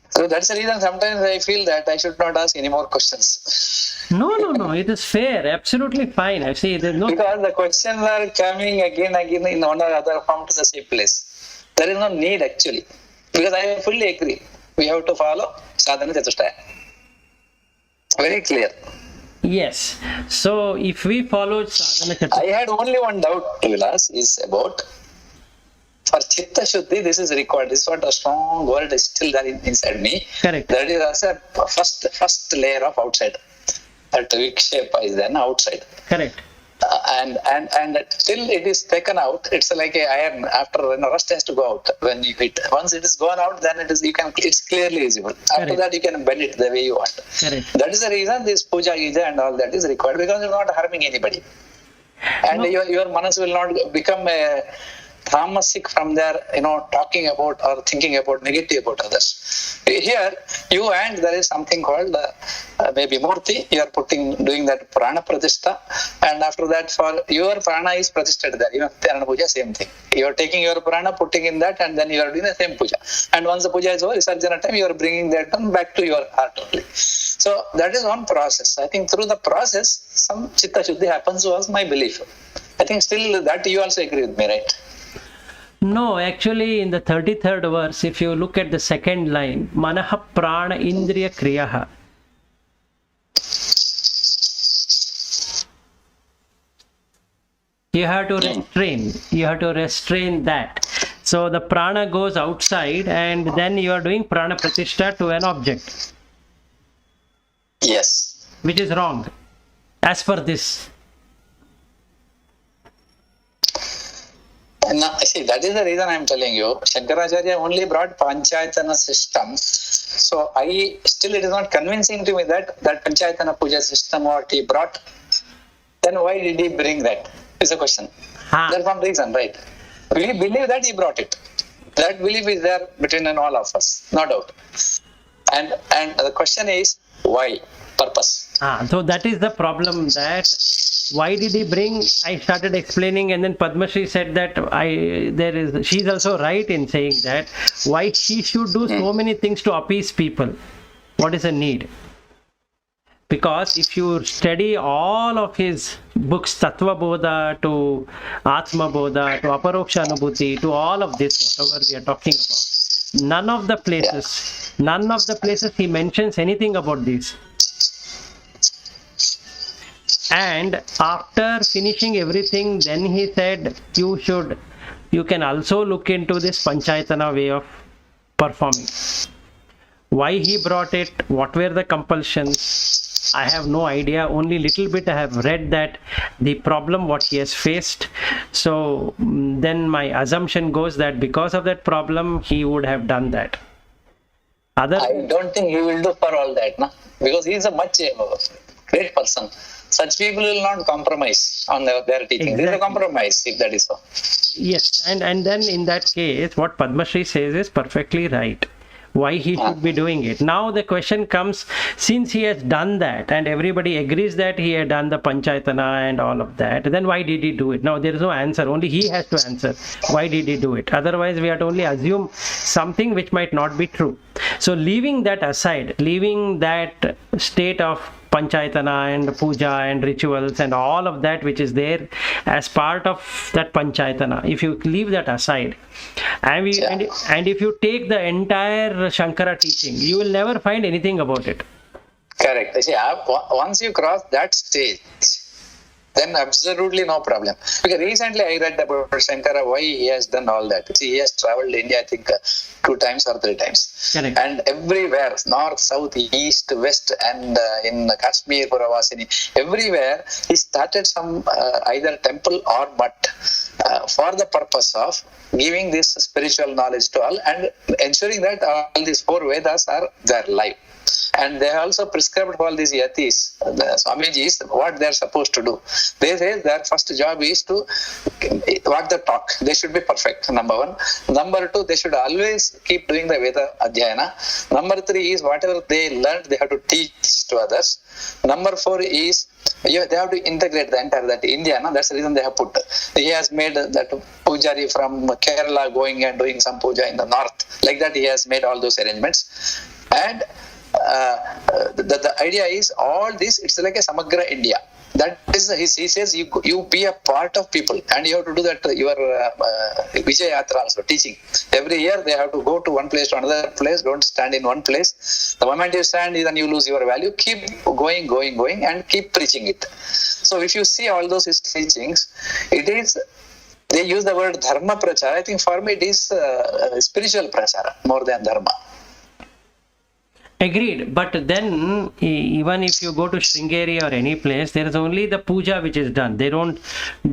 Speaker 3: So that's the reason sometimes I feel that I should not ask any more questions.
Speaker 1: No. It is fair. Absolutely fine. I see. There's no.
Speaker 3: Because the questions are coming again in one or other form to the same place. There is no need actually. Because I fully agree. We have to follow Sadhana Chatushtaya. Very clear.
Speaker 1: Yes. So if we follow sadhana
Speaker 3: I
Speaker 1: chaturanga,
Speaker 3: had only one doubt, Vilas, is about for Chitta Shuddhi, this is required. This is what a strong word is still there inside me.
Speaker 1: correct.
Speaker 3: That is as a first layer of outside. That Vikshepa is then outside.
Speaker 1: Correct.
Speaker 3: And till it is taken out, it's like a iron. After rust has to go out. When you hit, once it is gone out, then it's clearly visible. After
Speaker 1: Correct.
Speaker 3: that, you can bend it the way you want.
Speaker 1: Correct.
Speaker 3: That is the reason this puja gija and all that is required, because you're not harming anybody, and
Speaker 1: No.
Speaker 3: your manas will not become a tamasic from there, talking about or thinking about negative about others. Here, you and there is something called maybe murti. You are doing that prana pratishtha, and after that, for your prana is pratishthed there. Even Dhyana puja, same thing. You are taking your prana, putting in that, and then you are doing the same puja. And once the puja is over, Visarjana time, you are bringing that one back to your heart only. So that is one process. I think through the process, some chitta shuddhi happens, was my belief. I think still that you also agree with me, right?
Speaker 1: No, actually, in the 33rd verse, if you look at the second line, Manaha Prana Indriya Kriyaha. You have to restrain. You have to restrain that. So the prana goes outside, and then you are doing prana pratishtha to an object,
Speaker 3: Yes.
Speaker 1: which is wrong, as per this.
Speaker 3: Now, see, that is the reason I am telling you. Shankaracharya only brought Panchayatana system. So it is not convincing to me that Panchayatana puja system what he brought. Then why did he bring that? Is a question. There's some reason, right? We believe that he brought it. That belief is there between all of us, no doubt. And the question is why? Purpose.
Speaker 1: So that is the problem, that why did he bring? I started explaining, and then Padmashri said that she's also right in saying that why she should do so many things to appease people. What is the need? Because if you study all of his books, Tattva Bodha to Atma Bodha to Aparoksha Anubhuti to all of this, whatever we are talking about, none of the places he mentions anything about this. And after finishing everything, then he said, you can also look into this Panchayatana way of performing. Why he brought it, what were the compulsions, I have no idea. Only little bit I have read that the problem what he has faced. So then my assumption goes that because of that problem, he would have done that.
Speaker 3: I don't think he will do for all that, no? Because he is a much great person. Such people will not compromise on their teaching. Exactly. There is a compromise if that is so.
Speaker 1: Yes, and then in that case, what Padmashri says is perfectly right. Why he should be doing it. Now the question comes, since he has done that and everybody agrees that he had done the Panchayatana and all of that, then why did he do it? Now there is no answer, only he has to answer. Why did he do it? Otherwise we have to only assume something which might not be true. So leaving that aside, leaving that state of panchayatana and puja and rituals and all of that which is there as part of that panchayatana, if you leave that aside, and if you take the entire Shankara teaching, you will never find anything about it.
Speaker 3: Correct. See, once you cross that stage, then absolutely no problem. Because recently I read about Shankara, why he has done all that. See, he has traveled India, I think, 2 times or 3 times.
Speaker 1: Correct.
Speaker 3: And everywhere, north, south, east, west, and in Kashmir, Puravasini, everywhere, he started some either temple or mutt for the purpose of giving this spiritual knowledge to all and ensuring that all these 4 Vedas are their life. And they also prescribed for all these yatis, the Swamijis, what they are supposed to do. They say their first job is to walk the talk. They should be perfect, number 1. Number 2, they should always keep doing the Veda Adhyayana. Number 3 is whatever they learned, they have to teach to others. Number 4 is they have to integrate the entire that India. No? That's the reason they have put. He has made that pujari from Kerala going and doing some puja in the north. Like that, he has made all those arrangements. And the idea is all this, it's like a Samagra India. That is, he says you be a part of people, and you have to do that your Vijay Yatra also, teaching. Every year they have to go to one place to another place, don't stand in one place. The moment you stand, then you lose your value. Keep going and keep preaching it. So if you see all those his teachings, it is, they use the word dharma prachara. I think for me it is spiritual prachara more than dharma.
Speaker 1: Agreed, but then even if you go to Sringeri or any place, there is only the puja which is done. They don't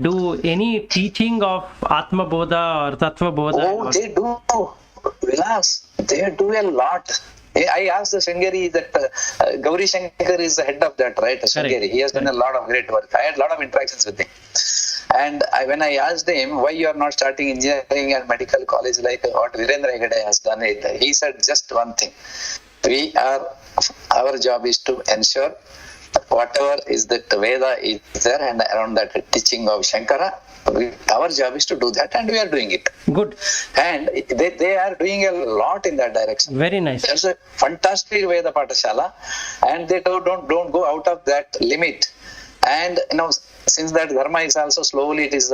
Speaker 1: do any teaching of Atma Bodha or Tattva Bodha.
Speaker 3: Oh, they do. Vilas, they do a lot. I asked the Sringeri that Gauri Shankar is the head of that, right? Sringeri. He has done a lot of great work. I had a lot of interactions with him. And when I asked him why you are not starting engineering and medical college like what Virendra Hegde has done it, he said just one thing. Our job is to ensure whatever is that Veda is there and around that teaching of Shankara, our job is to do that, and we are doing it.
Speaker 1: Good.
Speaker 3: And they are doing a lot in that direction.
Speaker 1: Very nice.
Speaker 3: There's a fantastic Veda Pathashala, and they don't go out of that limit. And since that dharma is also slowly, it is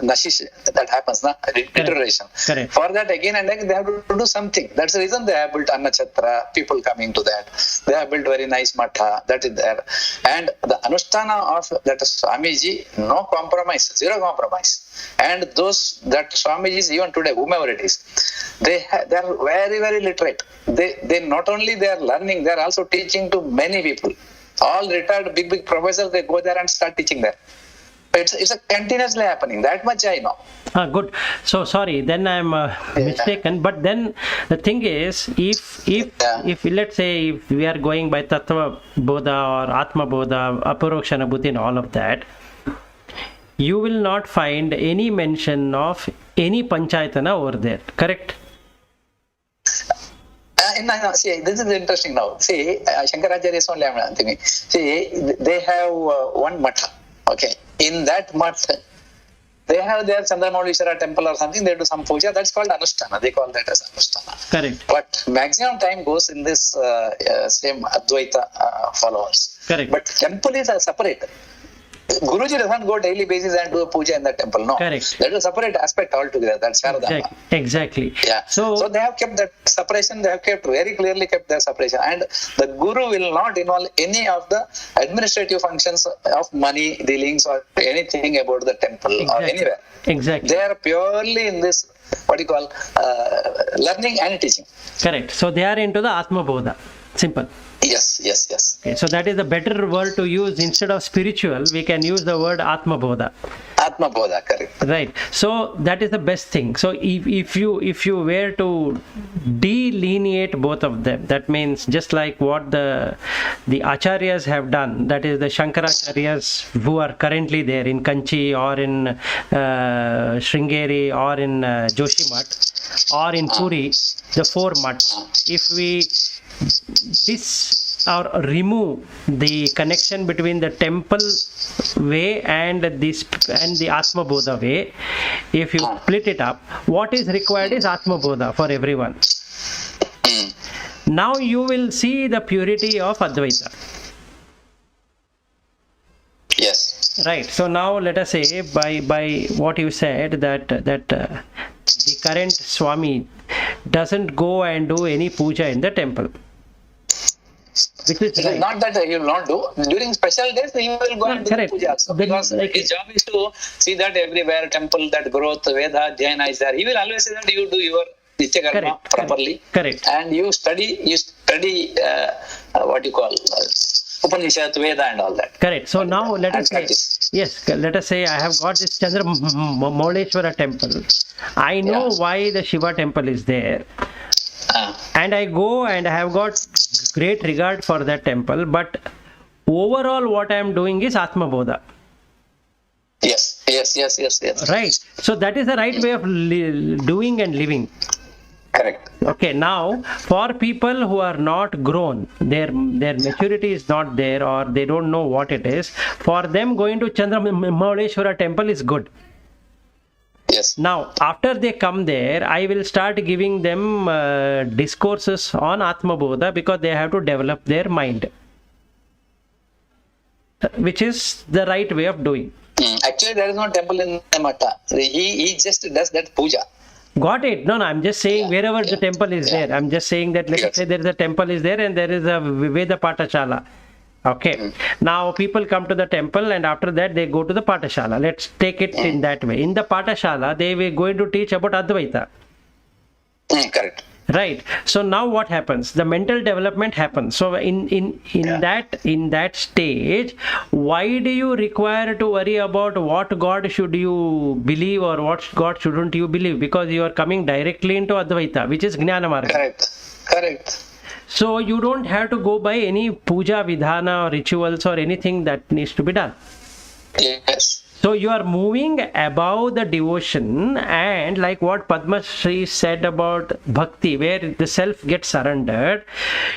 Speaker 3: nashish that happens, deterioration.
Speaker 1: Correct.
Speaker 3: For that, again and again, they have to do something. That's the reason they have built Annachatra, people coming to that. They have built very nice matha, that is there. And the Anushtana of that Swamiji, no compromise, zero compromise. And that Swamijis, even today, whomever it is, they are very, very literate. They not only they are learning, they are also teaching to many people. All retired big professors, they go there and start teaching there. It's a continuously happening. That much I know.
Speaker 1: Good. So sorry, then I'm mistaken. But then the thing is, if let's say if we are going by Tattva Bodha or Atma Bodha, Aparokshana Bhuti and all of that, you will not find any mention of any Panchayatana over there. Correct?
Speaker 3: See, this is interesting now. See, Shankaracharya is only thinking. See, they have one matha. Okay. In that matha, they have their Chandramaulishwara temple or something. They do some puja. That's called Anushtana. They call that as Anushtana.
Speaker 1: Correct.
Speaker 3: But maximum time goes in this same Advaita followers.
Speaker 1: Correct.
Speaker 3: But temple is separate. Guruji doesn't go daily basis and do a puja in the temple. No.
Speaker 1: Correct.
Speaker 3: That is a separate aspect altogether. That's Sharadama.
Speaker 1: Exactly.
Speaker 3: Yeah. So they have kept that separation. They have kept very clearly kept their separation. And the Guru will not involve any of the administrative functions of money dealings or anything about the temple or anywhere.
Speaker 1: Exactly.
Speaker 3: They are purely in this, what you call, learning and teaching.
Speaker 1: Correct. So they are into the Atma Bodha. Simple.
Speaker 3: Yes.
Speaker 1: Okay, so that is the better word to use. Instead of spiritual, we can use the word Atma Bodha.
Speaker 3: Atma Bodha, correct.
Speaker 1: Right. So that is the best thing. So if you were to delineate both of them, that means just like what the Acharyas have done, that is the Shankaracharyas who are currently there in Kanchi or in Sringeri or in Joshimath or in Puri, the 4 matts. If we remove the connection between the temple way and the Atma Bodha way, if you split it up, what is required is Atma Bodha for everyone. Now you will see the purity of Advaita.
Speaker 3: Yes.
Speaker 1: Right. So now let us say by what you said that the current Swami doesn't go and do any puja in the temple, which is
Speaker 3: It is
Speaker 1: right.
Speaker 3: not that he will not do. During special days, he will go and do the
Speaker 1: Correct.
Speaker 3: puja also.
Speaker 1: Then,
Speaker 3: Because
Speaker 1: like-
Speaker 3: his job is to see that everywhere temple, that growth, Veda, Jnana is there. He will always say that you do your Nitya Karma
Speaker 1: Correct.
Speaker 3: properly.
Speaker 1: Correct.
Speaker 3: And you study what you call Upanishad, Veda and all that.
Speaker 1: Correct. So now let
Speaker 3: And
Speaker 1: us say,
Speaker 3: practice.
Speaker 1: yes, let us say I have got this Mauleshwara temple. I know
Speaker 3: Yeah.
Speaker 1: why the Shiva temple is there, and I go and I have got great regard for that temple. But overall, what I am doing is Atma Bodha.
Speaker 3: Yes.
Speaker 1: Right. So that is the right way of doing and living.
Speaker 3: Correct.
Speaker 1: Okay, now for people who are not grown, their maturity is not there, or they don't know what it is, for them going to Mauleshwara temple is good.
Speaker 3: Yes.
Speaker 1: Now after they come there, I will start giving them discourses on Atma Bodha, because they have to develop their mind, which is the right way of doing.
Speaker 3: Actually, there is no temple in Mata. He just does that puja.
Speaker 1: Got it? No, I'm just saying wherever the temple is there. I'm just saying that let's
Speaker 3: Yes.
Speaker 1: say there is a temple is there and there is a Veda Patashala. Okay. Now people come to the temple and after that they go to the Patashala. Let's take it in that way. In the Patashala, they were going to teach about Advaita.
Speaker 3: Correct.
Speaker 1: Right. So now what happens? The mental development happens. So in that stage, why do you require to worry about what God should you believe or what God shouldn't you believe? Because you are coming directly into Advaita, which is Jnana Marga.
Speaker 3: Correct.
Speaker 1: So you don't have to go by any puja vidhana or rituals or anything that needs to be done.
Speaker 3: Yes.
Speaker 1: So you are moving above the devotion, and like what Padma Shri said about bhakti, where the self gets surrendered,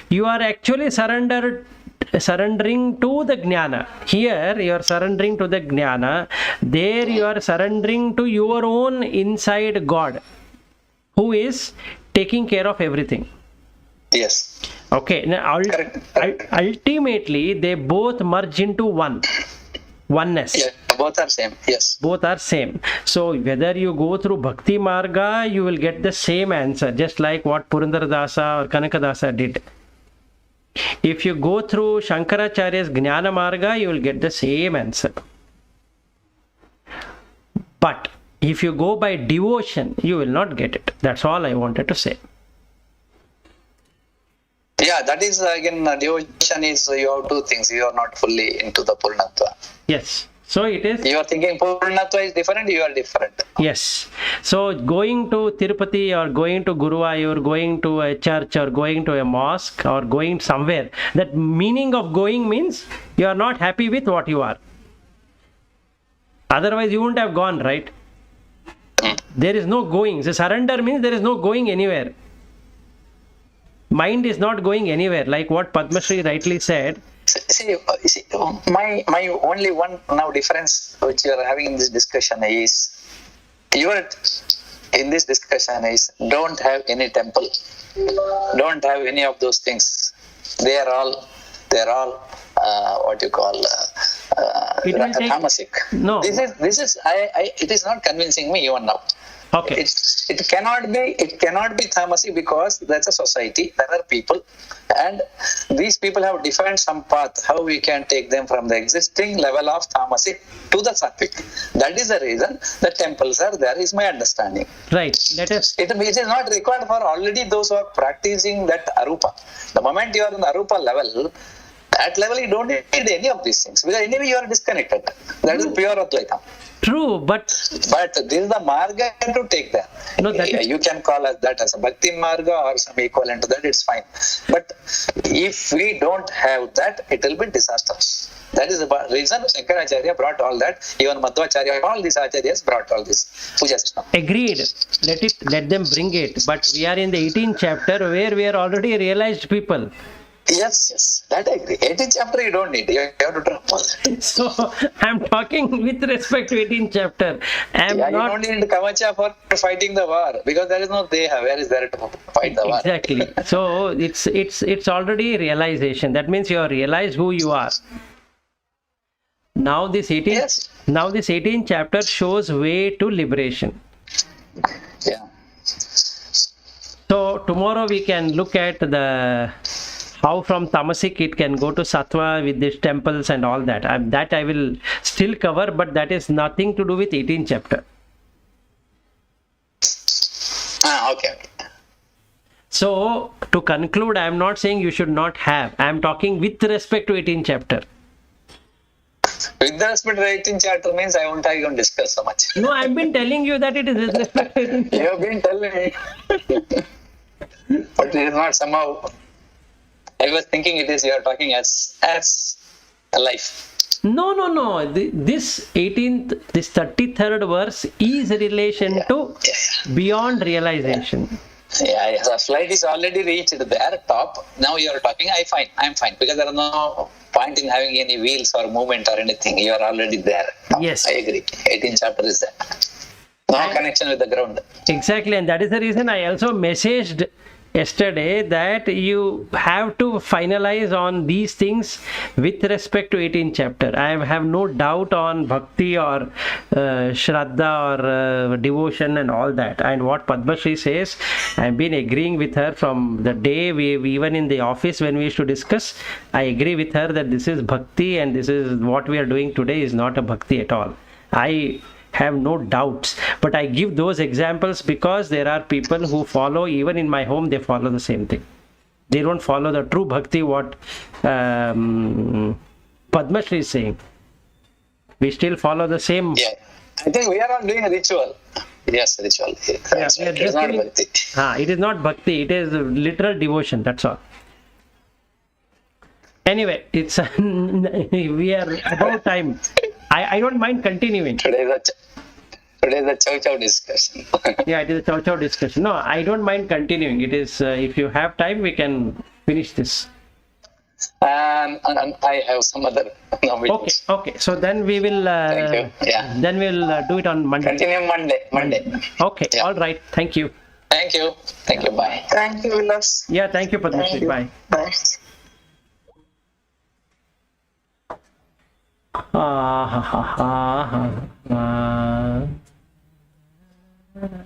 Speaker 1: you are actually surrendering to the jnana. Here you are surrendering to the jnana. There you are surrendering to your own inside God, who is taking care of everything.
Speaker 3: Yes.
Speaker 1: Okay. Now, ultimately, they both merge into oneness.
Speaker 3: Yeah, both are same. Yes.
Speaker 1: Both are same. So whether you go through Bhakti Marga, you will get the same answer, just like what Purandaradasa or Kanakadasa did. If you go through Shankaracharya's Jnana Marga, you will get the same answer. But if you go by devotion, you will not get it. That's all I wanted to say.
Speaker 3: Yeah, that is again devotion is you have two things. You are not fully into the Purnatva.
Speaker 1: Yes. So it is.
Speaker 3: You are thinking Purnatva is different, you are different.
Speaker 1: Yes. So going to Tirupati or going to Guruvayur, going to a church or going to a mosque or going somewhere, that meaning of going means you are not happy with what you are. Otherwise you wouldn't have gone, right? There is no going. So surrender means there is no going anywhere. Mind is not going anywhere, like what Padma Shri rightly said.
Speaker 3: See, my only one now difference which you are having in this discussion is don't have any temple, don't have any of those things. They are all what you call tamasic.
Speaker 1: No.
Speaker 3: This is it is not convincing me even now.
Speaker 1: Okay.
Speaker 3: It cannot be tamasic because that's a society. There are people, and these people have defined some path how we can take them from the existing level of tamasic to the sattvic. That is the reason the temples are there. Is my understanding.
Speaker 1: Right. Let us.
Speaker 3: It is not required for already those who are practicing that arupa. The moment you are in the arupa level, at level you don't need any of these things because anyway you are disconnected. That is pure Advaita.
Speaker 1: True, but
Speaker 3: this is the marga to take that.
Speaker 1: No, that is...
Speaker 3: You can call that as a bhakti marga or some equivalent to that, it's fine. But if we don't have that, it will be disastrous. That is the reason Shankaracharya brought all that. Even Madhvacharya, all these acharyas brought all this puja system.
Speaker 1: Agreed. Let them bring it. But we are in the 18th chapter where we are already realized people.
Speaker 3: Yes, that I agree. 18th chapter you don't need. You have to drop all that.
Speaker 1: So I'm talking with respect to 18th chapter.
Speaker 3: You don't need Kavacha for fighting the war because there is no Deha. Where is there to fight the war?
Speaker 1: Exactly. So it's already realization. That means you have realized who you are. Now this 18th,
Speaker 2: Yes.
Speaker 1: now this 18th chapter shows way to liberation.
Speaker 2: Yeah.
Speaker 1: So tomorrow we can look at the how from tamasic it can go to sattva with these temples and all that. That I will still cover, but that is nothing to do with 18th chapter.
Speaker 2: Okay.
Speaker 1: So to conclude, I am not saying you should not have. I am talking with respect to 18th chapter.
Speaker 2: With the respect to 18th chapter means I won't even discuss so much.
Speaker 1: No, I've been telling you that it is with respect to 18th chapter.
Speaker 2: You have been telling me. But it is not somehow. I was thinking it is you are talking as a life.
Speaker 1: No. This 18th, this 33rd verse is a relation to beyond realization.
Speaker 2: Yeah, the flight is already reached there, top. Now you are talking, I'm fine. Because there is no point in having any wheels or movement or anything. You are already there.
Speaker 1: Yes.
Speaker 2: I agree. 18th chapter is there. No connection with the ground.
Speaker 1: Exactly, and that is the reason I also messaged yesterday that you have to finalize on these things with respect to 18th chapter. I have no doubt on bhakti or shraddha or devotion and all that. And what Padma Shri says, I've been agreeing with her from the day we even in the office when we used to discuss. I agree with her that this is bhakti and this is what we are doing today is not a bhakti at all. I have no doubts, but I give those examples because there are people who follow, even in my home they follow the same thing. They don't follow the true bhakti what Padma Shri is saying. We still follow the same.
Speaker 2: Yeah, I think we are not doing a ritual. Yes, ritual.
Speaker 1: Yeah, we are
Speaker 2: it is not
Speaker 1: doing-
Speaker 2: bhakti.
Speaker 1: It is not bhakti, it is literal devotion, that's all. Anyway, it's we are about time. I don't mind continuing.
Speaker 2: Today is a chow discussion.
Speaker 1: Yeah, it is a chow discussion. No, I don't mind continuing. It is, if you have time, we can finish this.
Speaker 2: And I have some other meetings.
Speaker 1: Okay. So then we will.
Speaker 2: Thank you. Yeah.
Speaker 1: Then we'll do it on Monday.
Speaker 2: Continue Monday.
Speaker 1: Okay.
Speaker 2: Yeah.
Speaker 1: All right. Thank you.
Speaker 2: Thank you. Bye.
Speaker 4: Thank you, Vilas.
Speaker 1: Yeah. Thank you, Padma Shri. Bye.
Speaker 4: Bye.
Speaker 1: Ah, ha, ha, ha, ha.